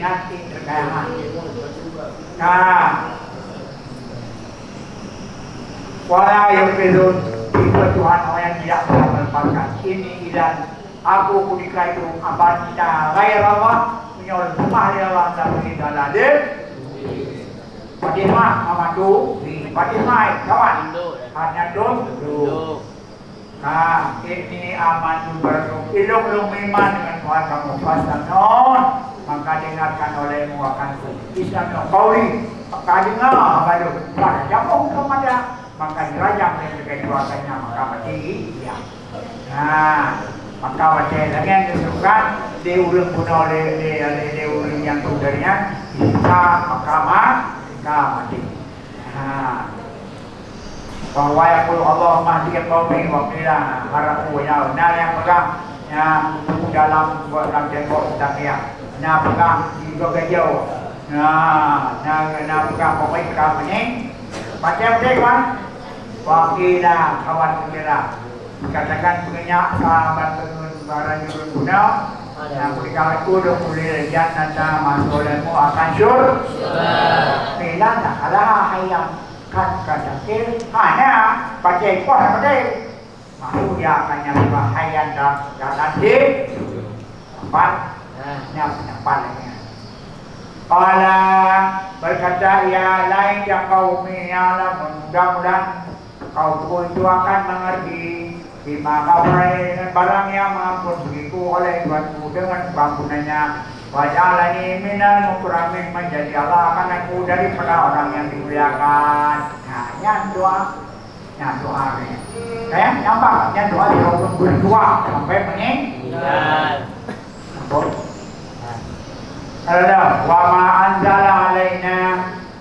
nanti terkait nah wala yang belum tipe Tuhan orang yang tidak bisa melepaskan ini dan aku kudikai itu abad kita gair Allah menyol rumah dia Allah dan kita ladir Fatimah Amadu Fatimah kawan hanya duduk nah ini aman berdoa ilung iman dengan Tuhan kamu pasang non maka dengarkan olehmu akan Islam yang kauli maka dengar apa itu pada jamu kepada maka dirajam dengan keduakannya maka mati ya nah maka wajah lagi yang disebutkan di ulung pun oleh di ulung yang saudaranya bisa mahkamah mati nah bahwa ya kalau Allah mahdi kau wakila harapu ya nah yang pegang yang dalam dalam tembok takya nah pegang di jauh nah pegang pokoknya pegang ini baca betul kan wakila kawan kira dikatakan pengenyak sahabat pengen barang jurun guna yang berkala itu dah mulai jannah masolemu akan syurga bila tak kalah hayam kan kadakil hanya baca kuah pada mahu dia akan yang bahayan dan di tempat yang lagi Qala berkata ya lain yang kaum ala mudah-mudahan kaum itu akan mengerti bima kabarai dengan barang yang mampun begitu oleh Tuhanku dengan bangunannya wajalani minal mukramin menjadi Allah akan aku daripada orang yang dimuliakan. Nah, yang doa ini. Kayak nyapa, yang doa yang berdua sampai meninggal. Kalau wama anzala alaina,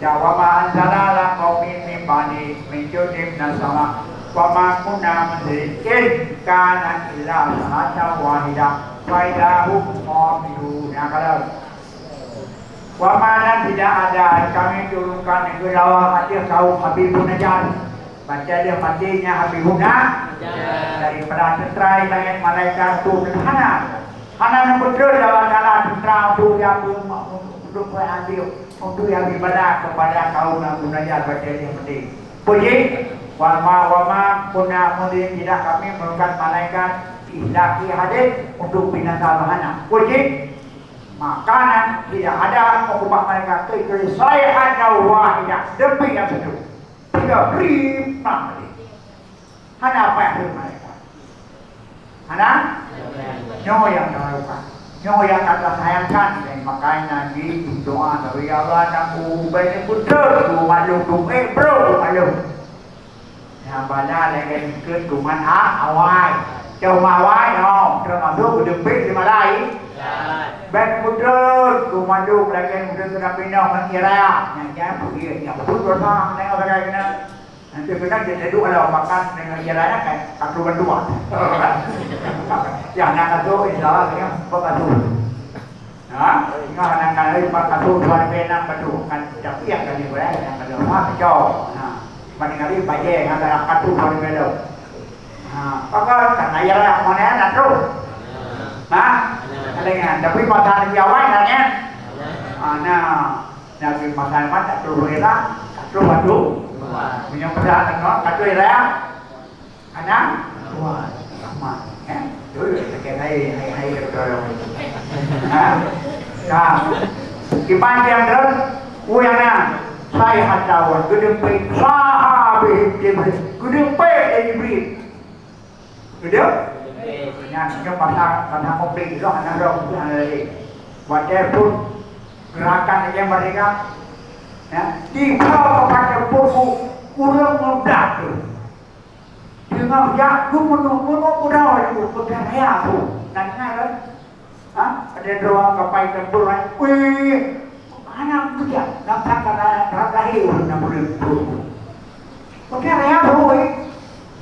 ya wama anzala la qaumin min bani min judim nasama, wama kunna mudrikin kana illa sahata wahida. Faidahum mu'minun. Nah kalau wamanan tidak ada kami turunkan ke dalam hati kaum Habibun Najjar baca dia matinya Habibun daripada tentera langit malaikat tu hana yang betul dalam tentera tu yang untuk ambil untuk yang ibadah kepada kaum Habibun Najjar baca dia mati puji wama kunna mudin tidak kami menurunkan malaikat laki hadir untuk binasa bahana. Wajib makanan tidak ada mengubah mereka kecuali sayhan wahidah demi yang satu. Tidak prima. Hana apa yang mereka? Hana? Nyawa yang terluka. Nyawa yang kata sayangkan. Dan makanya Nabi doa dari Allah naku banyak putra tu malu tu bro malu. Yang banyak lagi ke tuman awai. Jauh mawai no. Termasuk berdebit di malai. Banyak putra tu malu lagi putra sudah pindah mengira. Yang jangan pergi. Yang betul bersama tengok kena. Nanti benar jadi dua kalau makan dengan jalannya kan satu berdua. Yang nak katu insyaAllah sekarang berkatu. Ingat anak kali berkatu tuan benang berdua kan tapi yang kali berada yang kali apa kacau. Banding kali baje yang ada katu tuan benang. Apa karena jalan mana nak terus? Ada yang tapi pasal Jawa nanya. Nabi pasal mana terus kita terus berdua. Punya perjalanan no, kacau ya, anak, tua, sama, ya, dulu sekian hai doktor, dipanjang terus, uyangnya, saya hatawa, gedung pek, sahabat Jibril, gedung pek Jibril, gedung, yang pasang komplit itu anak dong, wajah pun gerakan yang mereka. Ya, dikau kepada buku kurang mudah tu. Dengan ya, gumunu mudah itu berkarya tu. Nanti kan, ada doang kapai terburai. Wih, anak kerja, nampak kena lahir nak boleh tu. Berkarya tu,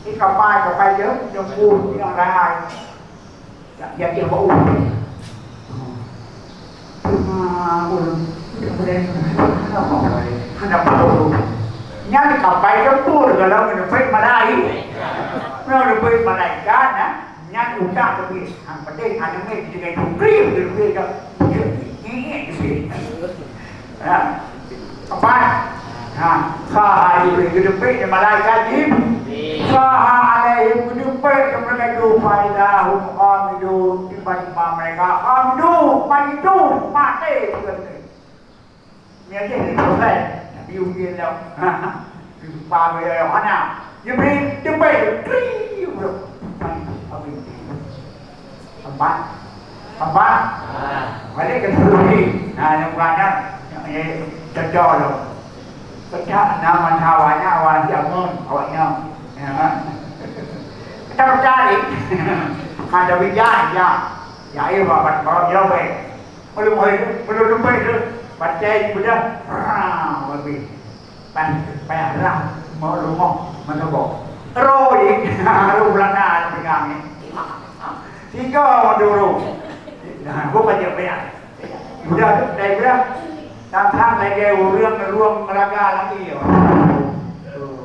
di kapai je, jemput yang lain. Yang dia bau. Hendak baru nyari kapai tempur kalau mendapat malai mendapat malaikat nyari utang tapi yang penting ada mai juga itu krim gitu kan ini apa sah Jibril gedepek malaikat Jibril sah alaihim gedepek mereka itu faidahum hamidun tiba-tiba mereka hamidun majidun mati Ni aja ni proses. Nabi ujian dah. Jumpa dia mana? Jibril jumpa. Tempat. Balik ke sini. Yang banyak yang cocok tu. Cocok nama awaknya awak jamun awaknya. Kita bercari. Ada bijak ya. Ya ia buat jauh. Belum jumpa itu. Baca sudah lebih parah mau rumah menunggu roi haru belanda pegang ni tiga dulu bukan je banyak sudah dari sudah tang lagi ruang meraga lagi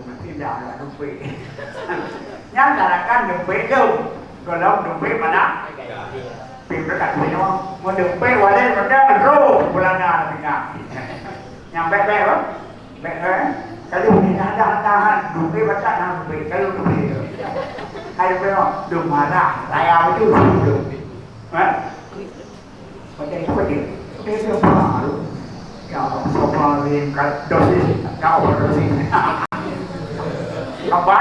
mesti dah lupa nyatakan lupa tu kalau lupa mana Pim dekat sini mau dempe wale pada ro belanda pindah. Yang baik-baik kan? Baik kalau ini ada tahan dempe baca nah dempe kalau dempe. Hai dempe dum marah, saya itu dum. Baca itu dia. Dia apa? Ya soal ini kalau dosis, kau dosis. Apa?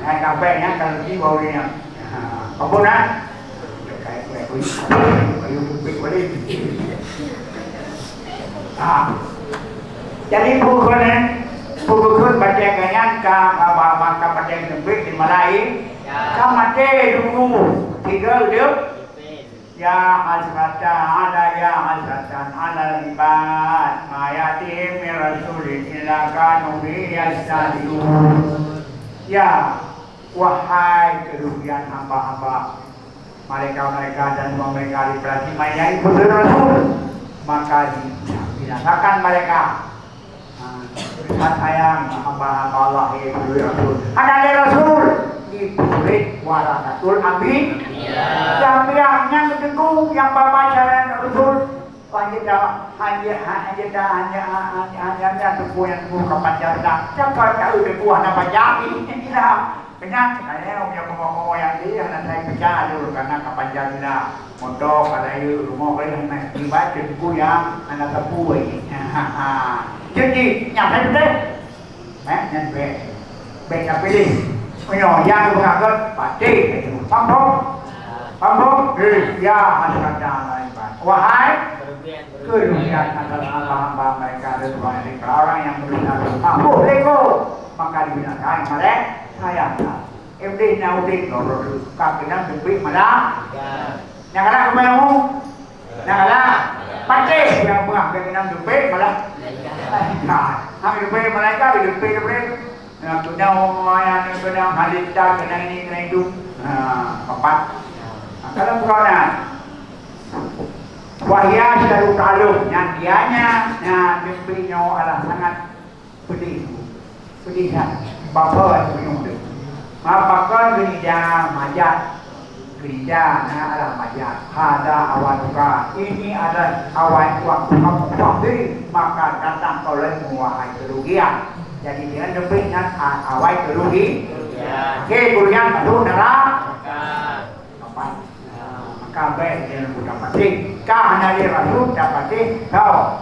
Hai kabarnya kalau di bawah ni. Apa nak? Jadi pukul baca ganyan ka maka baca lembik di Malai sama dulu tiga dia ya hasratan ala ibad mayatim rasulin illa kanu yastadiun ya wahai kerugian hamba-hamba mereka dan mereka diberarti mayai betul Rasul maka dibinasakan mereka sayang hamba-hamba Allah itu Rasul ada Rasul diburit warasatul amin yang mendengung yang bapak jalan Rasul hanya sebuah yang kapan jalan siapa tahu sebuah nama jami Kenyak, saya punya pokok yang dia anak saya pecah dulu karena kapan jadilah motor kalau itu rumah boleh nak dibaca buku yang anak tepu ini. Jadi nyampe tu, nyampe, baik apa ni? yang mengaget pati pampu ya masyarakat lain wahai kerugian adalah hamba mereka dan orang yang berusaha mampu lego maka dibinasakan mereka saya MD naudik lor kapinan demi malah yang kalah kemau yang kalah pati yang mengaget enam demi malah kami demi mereka demi kena yang kena halita kena ini kena itu empat kalau bukan wahya selalu kalung yang dianya yang dempinyo adalah sangat pedih bapak itu mapakan gereja majat gereja adalah majat ada awan uka ini ada awan waktu maka datang oleh wahai kerugian. Jadi dengan demikian awal kerugi, kerugian masuk neraka. Maka baik dengan budak pasti. Karena dia masuk dapat tahu.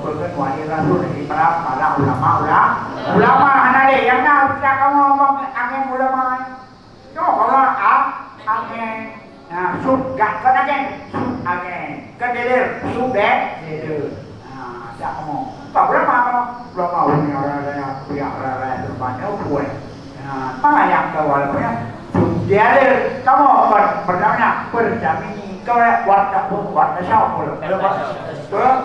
Berkat wali rasul di para ulama hana dia yang nak kamu ngomong angin ulama. Kalau angin sub gak kan angin kedelir sub deh. Tak kamu. Tak berapa punya orang punya orang terbanyak puas. Mana yang kewalaupun dia ada kamu bernama berjamini kau warta show pula. Show.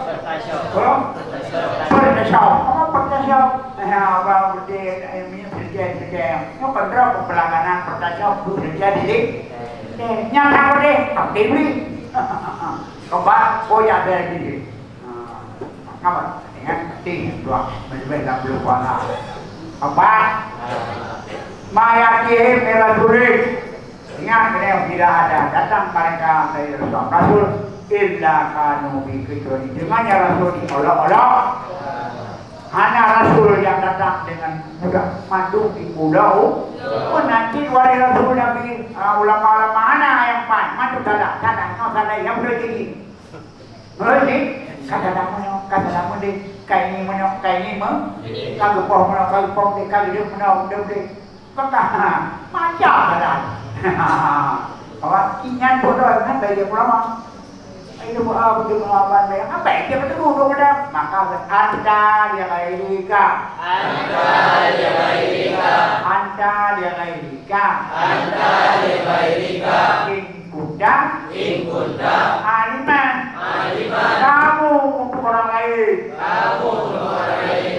Kamu warta show. Baru dia ini kerja. Kau berapa pelangganan warta show tu terjadi nyata kau deh. Dewi. Kau kau ya ada lagi. Apa? Dengan tinggi dua menjadi belum kuala. Apa? Mayati merah sulit. Ingat kena tidak ada datang mereka dari Rasul illa kanu bi kecuali dengannya Rasul diolok-olok. Hanya Rasul yang datang dengan mudah madu di pulau. Nanti wali Rasul Nabi ulama-ulama mana yang pan madu salah yang boleh jadi. Boleh kata namun di kaini mah kalau poh di kali dia mana di kata macam badan awak kinyan bodoh kan bagi ulama itu betul melawan yang apa dia betul dulu dah maka anda dia lailika in kunda aliman kamu untuk orang lain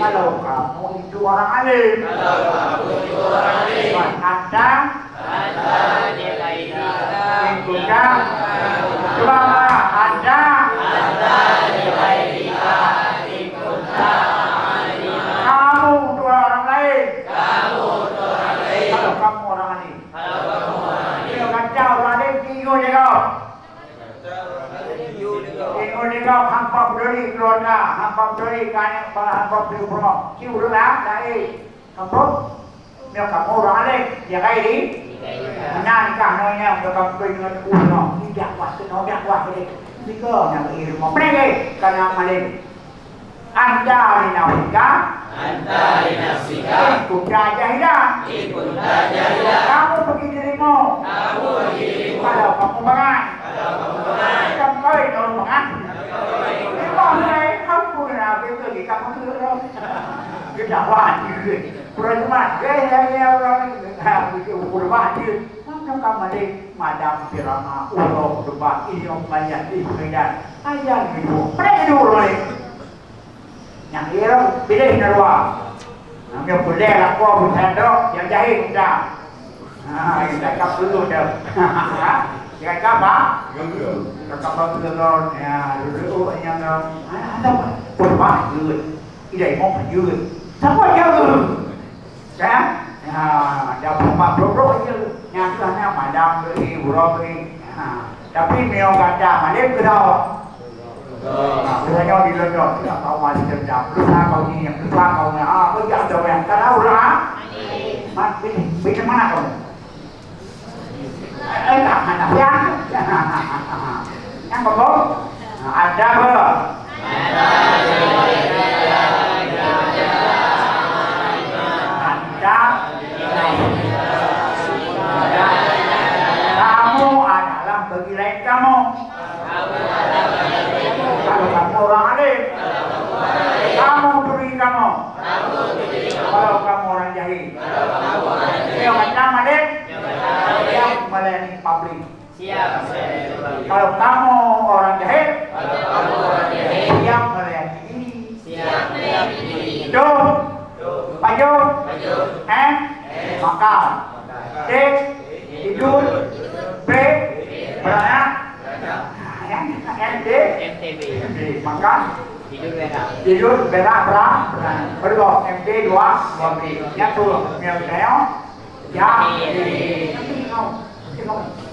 kalau kamu itu orang alim anda dia lailika in kunda coba anda dia lailika in kunda kamu untuk orang lain kalau kamu orang alim dia kacau alim tiga jaga kau hampa berdiri keluarga, hampa berdiri kan, hampa berdiri pulau. Kiu dah, kamu, dia kamu orang ada, dia kaya di. Mana nikah nonya, dia kamu kau dengan pulau. Tidak kuat ni. Tiga yang ilmu. Pergi kerana malam. Anda di nafsika, ikut jahilah. Kamu pergi dirimu. Kalau kamu bangan, kamu kau orang bangan. Không là cái người gì kamu tu đâu, cái đạo hoàn như rồi nhưng mà cái udah như macam kamu ni madam firama ulo udah ini banyak di kemudian ayan gitu, mereka dulu ni, yang dia pilih narwa, yang boleh lakukan bukan dok, yang jahil bukan, kita kap dulu dah. Jangan kabar, kabar tu lor, ya, dulu yang ada berbah juga, tidak mau juga, sama juga, kan? Ada beberapa juga, yang sana madam beri, buruk beri, tapi meo kata madam kedau, Saya di London, tidak tahu masih dendam, berusaha kau ni, berusaha kau ni, kerja tu yang tahu lah, pilih mana kamu? Tak mana yang kamu ada ber hati. Yang macam mana? Yang melayani publik. Kalau kamu orang jahil, yang melayani ini. Hidup, payung, makan, tidur, break, beranak, MTB, makan, tidur, berak, berdua, MD 2 B, nyatu, miêu kéo, ya, không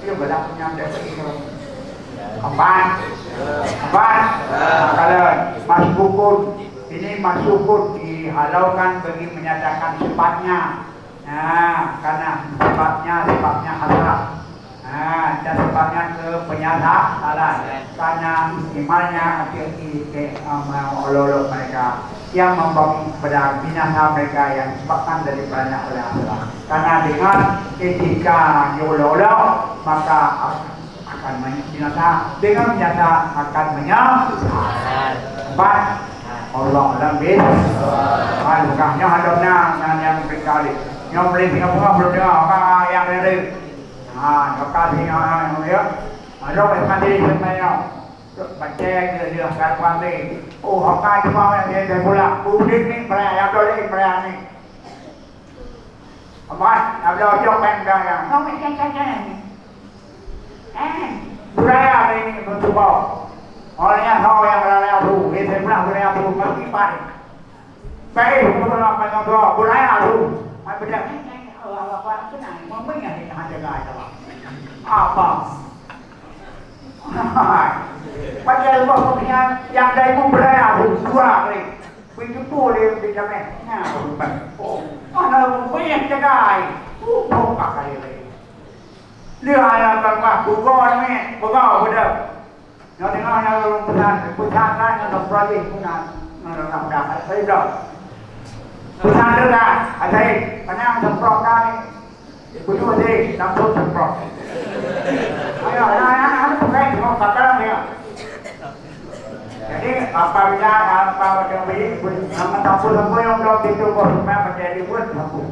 berlaku yang dari Kapan? Kalau masuk hukum ini masuk hukum dihalaukan bagi menyatakan sifatnya. Nah, karena sifatnya hasrat. Nah, dan sifatnya ke penyataan. Karena istimalnya olok-olok mereka yang membawa kepada binasa mereka yang disebabkan dari banyak oleh Allah. Karena dengan etika olok-olok maka akan binasa, dengan binasa akan menyesat. Allah lebih alukahnya hadapnya yang berkali yang beli bunga belum dengar yang dari kasih yang ya ada mandi sebenarnya baca dia kan mandi hokai cuma yang dia pulang udik ni perayaan dole perayaan ni amat ada jok benda yang no macam budaya ini mencoba orangnya tahu yang berada tu itu pernah berada tu mesti pai baik pernah pada tu budaya tu mai benda apa kenal memang yang kita jaga apa macam apa yang dari budaya tu dua kali begitu boleh bisa mana mana banyak jaga buka kali dia akan aku kau ni buka benda nó thì nó nhau phu than ra nó đồng ra gì cũng là nó làm đạt thấy rồi phu than đưa ra thấy anh em đồng pro ra phu chú gì đồng số đồng pro bây giờ anh không thấy thì không tập cái đó nữa jadi apa bisa apa yang beri nama tampil yang dong itu kok memang menjadi buat tampil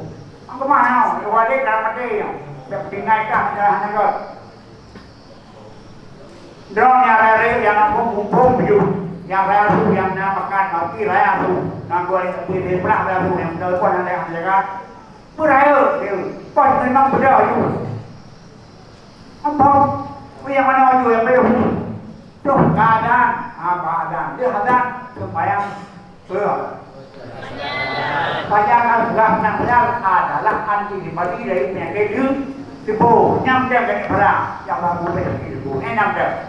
aku mana wali kalau mati yang dinaikkan jangan kau Drone yang rare yang aku kumpul yang rare tu yang nak makan mati rare tu nak goreng di perah rare tu yang telepon ada yang jaga pura tu pon memang beda tu apa yang mana tu yang belum tu keadaan dia ada sembahyang bayangan nak adalah anti mati dari penyakit tipu nyam dia kena perah yang baru begitu enam dia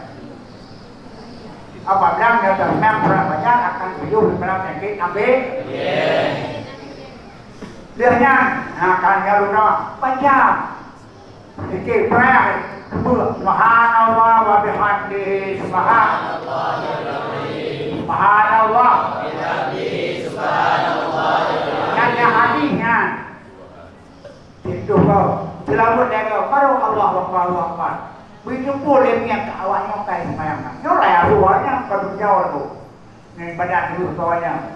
apabila dia termam perah banyak akan buyur perah penyakit ambil dia akan galuna banyak sikit perah subhanallah wa bihamdihi subhanallah yang hatinya itu kau selamat dia baru Allah Akbar. Begitu boleh punya awaknya kayak semayang. Nyorai ruangnya pada jauh tu. Ni badan dulu soalnya.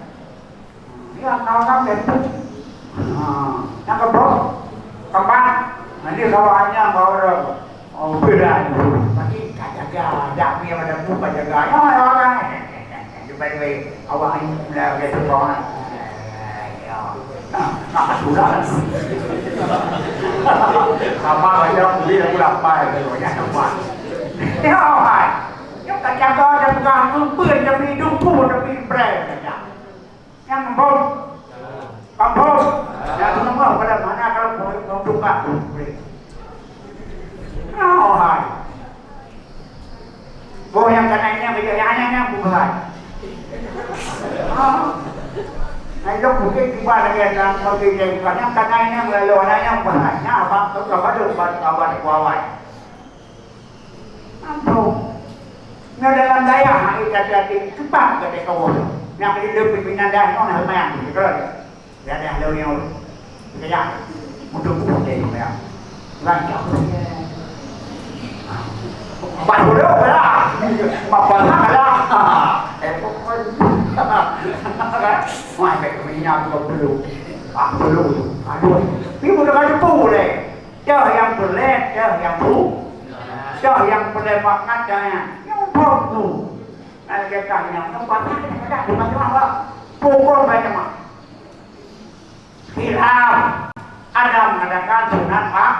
Dia kawan betul. Yang kedua kembang. Nanti kawannya bawa beda itu. Tapi jaga, jaga pada buka jaga. Ya orang. Baik-baik awak ini mulai begitu kawan. Nak sudah. Sama aja beli aku lapar banyak tempat. Dia awak. Yang tak jaga dan pegang lupa tapi dumpu tapi brand saja. Yang kampung. Dan semua pada mana kalau mau buka beli. Awak. Boh yang kanannya berjaya buka. Này lúc một cái ba là nghe là một cái gì còn nhắc cái này nhá người lừa này nhá còn lại nhá apa tôi có được bật qua vậy không nó dalam daya kita jadi cepat ke kau yang lebih pindah nó là mang thì rồi ya ya lâu nhiều cái gì một đường cũng vậy mà lan trọng bạn của đâu vậy à mà bạn khác là em có ngoài vậy mình nhau còn đủ dulu. Aduh, ini udah ada pu deh. Dah yang berlet, dah yang pu. Dah yang berlemak nadanya. Yang pom tu. Ada yang patah ada di mana pukul banyak mak. Hilaf. Ada mengadakan sunat pak.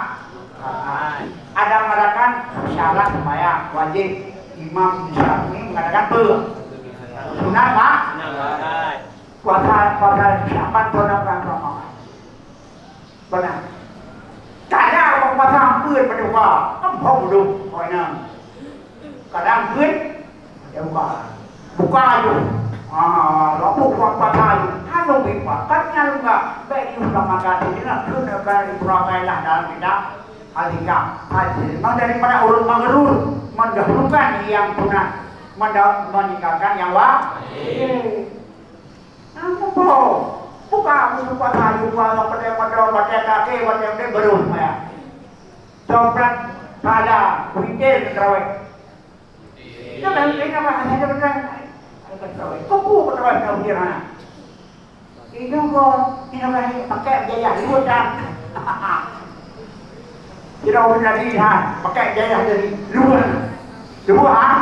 Ada mengadakan syarat sembahyang wajib. Imam Syafi'i mengadakan sunat pak. Puasa siapa tuan sama. Benar. Kadang orang puasa hampir pada wah, kampung dulu, kau nak. Kadang hampir, dia buka aja. Lalu puasa aja. Kalau buka, katnya juga baik juga makan ini nak kena kali perawailah dalam kitab Al-Hikam. Memang daripada urut mengerur, mendahulukan yang sunat, meninggalkan yang wajib. Buka sayu pada kaki pada baru ya. Soprat pada pikir terawih. Jangan ini apa hanya benar. Kuku terawih kau kira. Ini kan pakai jaya luar. Kira orang dari pakai jaya dari luar. Luar.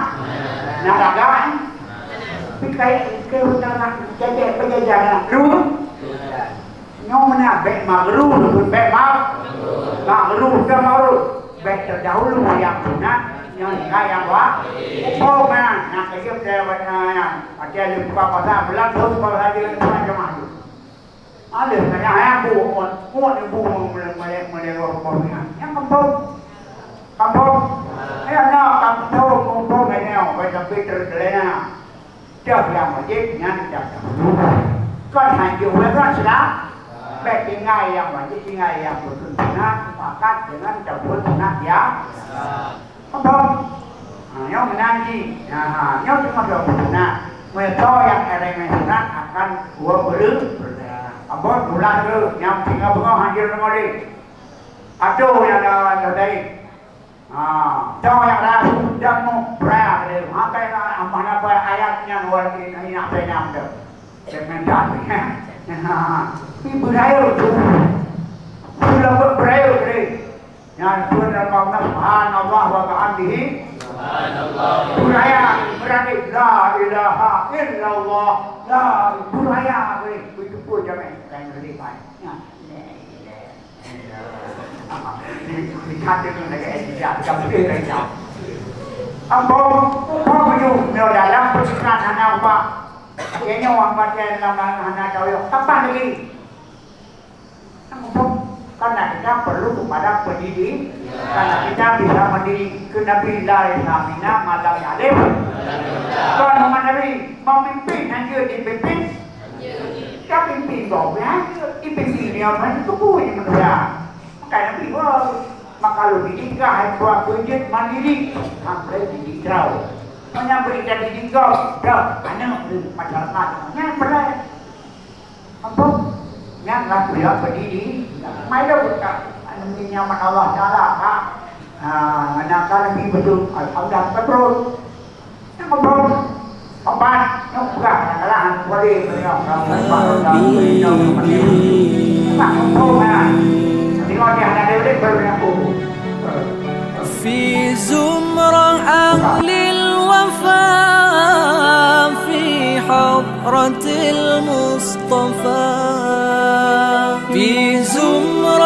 Nak dagang. Cái chạy bây giờ là luôn nhau mà nè bẹ mà luôn bẹ mà luôn cho nó bẹ cho cháu luôn mà làm chủ nát nhau thì ai làm quá ô mà nè cái kia treo vậy nè ở trên được qua ra phải lăn thông qua ra đi cho mà nó được cái nhà bù muôn cái bù mà để rồi còn nhá không thông cái nó cầm thông cái nào vậy là bị trượt lên nè Jauh yang wajib dengan Kan hancur mereka sudah baik tinggal yang wajib tinggal yang bersunat sepakat dengan cabut sunat ya Betul yang menanti yang cuma dua sunat mereka yang elemen sunat akan dua beri abad bulan itu yang tinggal bengah hancur kembali aduh yang ada dari Tahu yang dah sudah mau berapa deh, makanya mana apa ayatnya luar ini apa yang ada, jangan dah, ini beraya tu, sudah beraya deh, yang Tuhan Allah Subhanahu wa Taala beraya berani la ilaha illallah la beraya itu pun jangan lebih baik. Dikhatir dengan tidak kembali dari jauh. Apa you dalam persiapan anak apa? Kayaknya orang baca dalam anak jauh. Kapan lagi? Karena kita perlu kepada pendidik. Karena kita bisa mendidik ke Nabi Nabi malam alim. Kalau Nabi memimpin hanya dipimpin. Kita pimpin bawahnya, dipimpin dia mana itu pun yang menurut. Karena people maka lu didik kah buat budget mandiri sampai didik kau hanya berikan didik kau dah anak masyarakat yang berat apa yang nggak boleh pendidik mai dah buka ini nyaman Allah Taala anak kan lebih betul alhamdulillah betul yang betul obat yang bukan kesalahan boleh beliau kalau baru dah beliau tak betul kan في زمرة أهل الوفاء في حضرة المصطفى في زمرة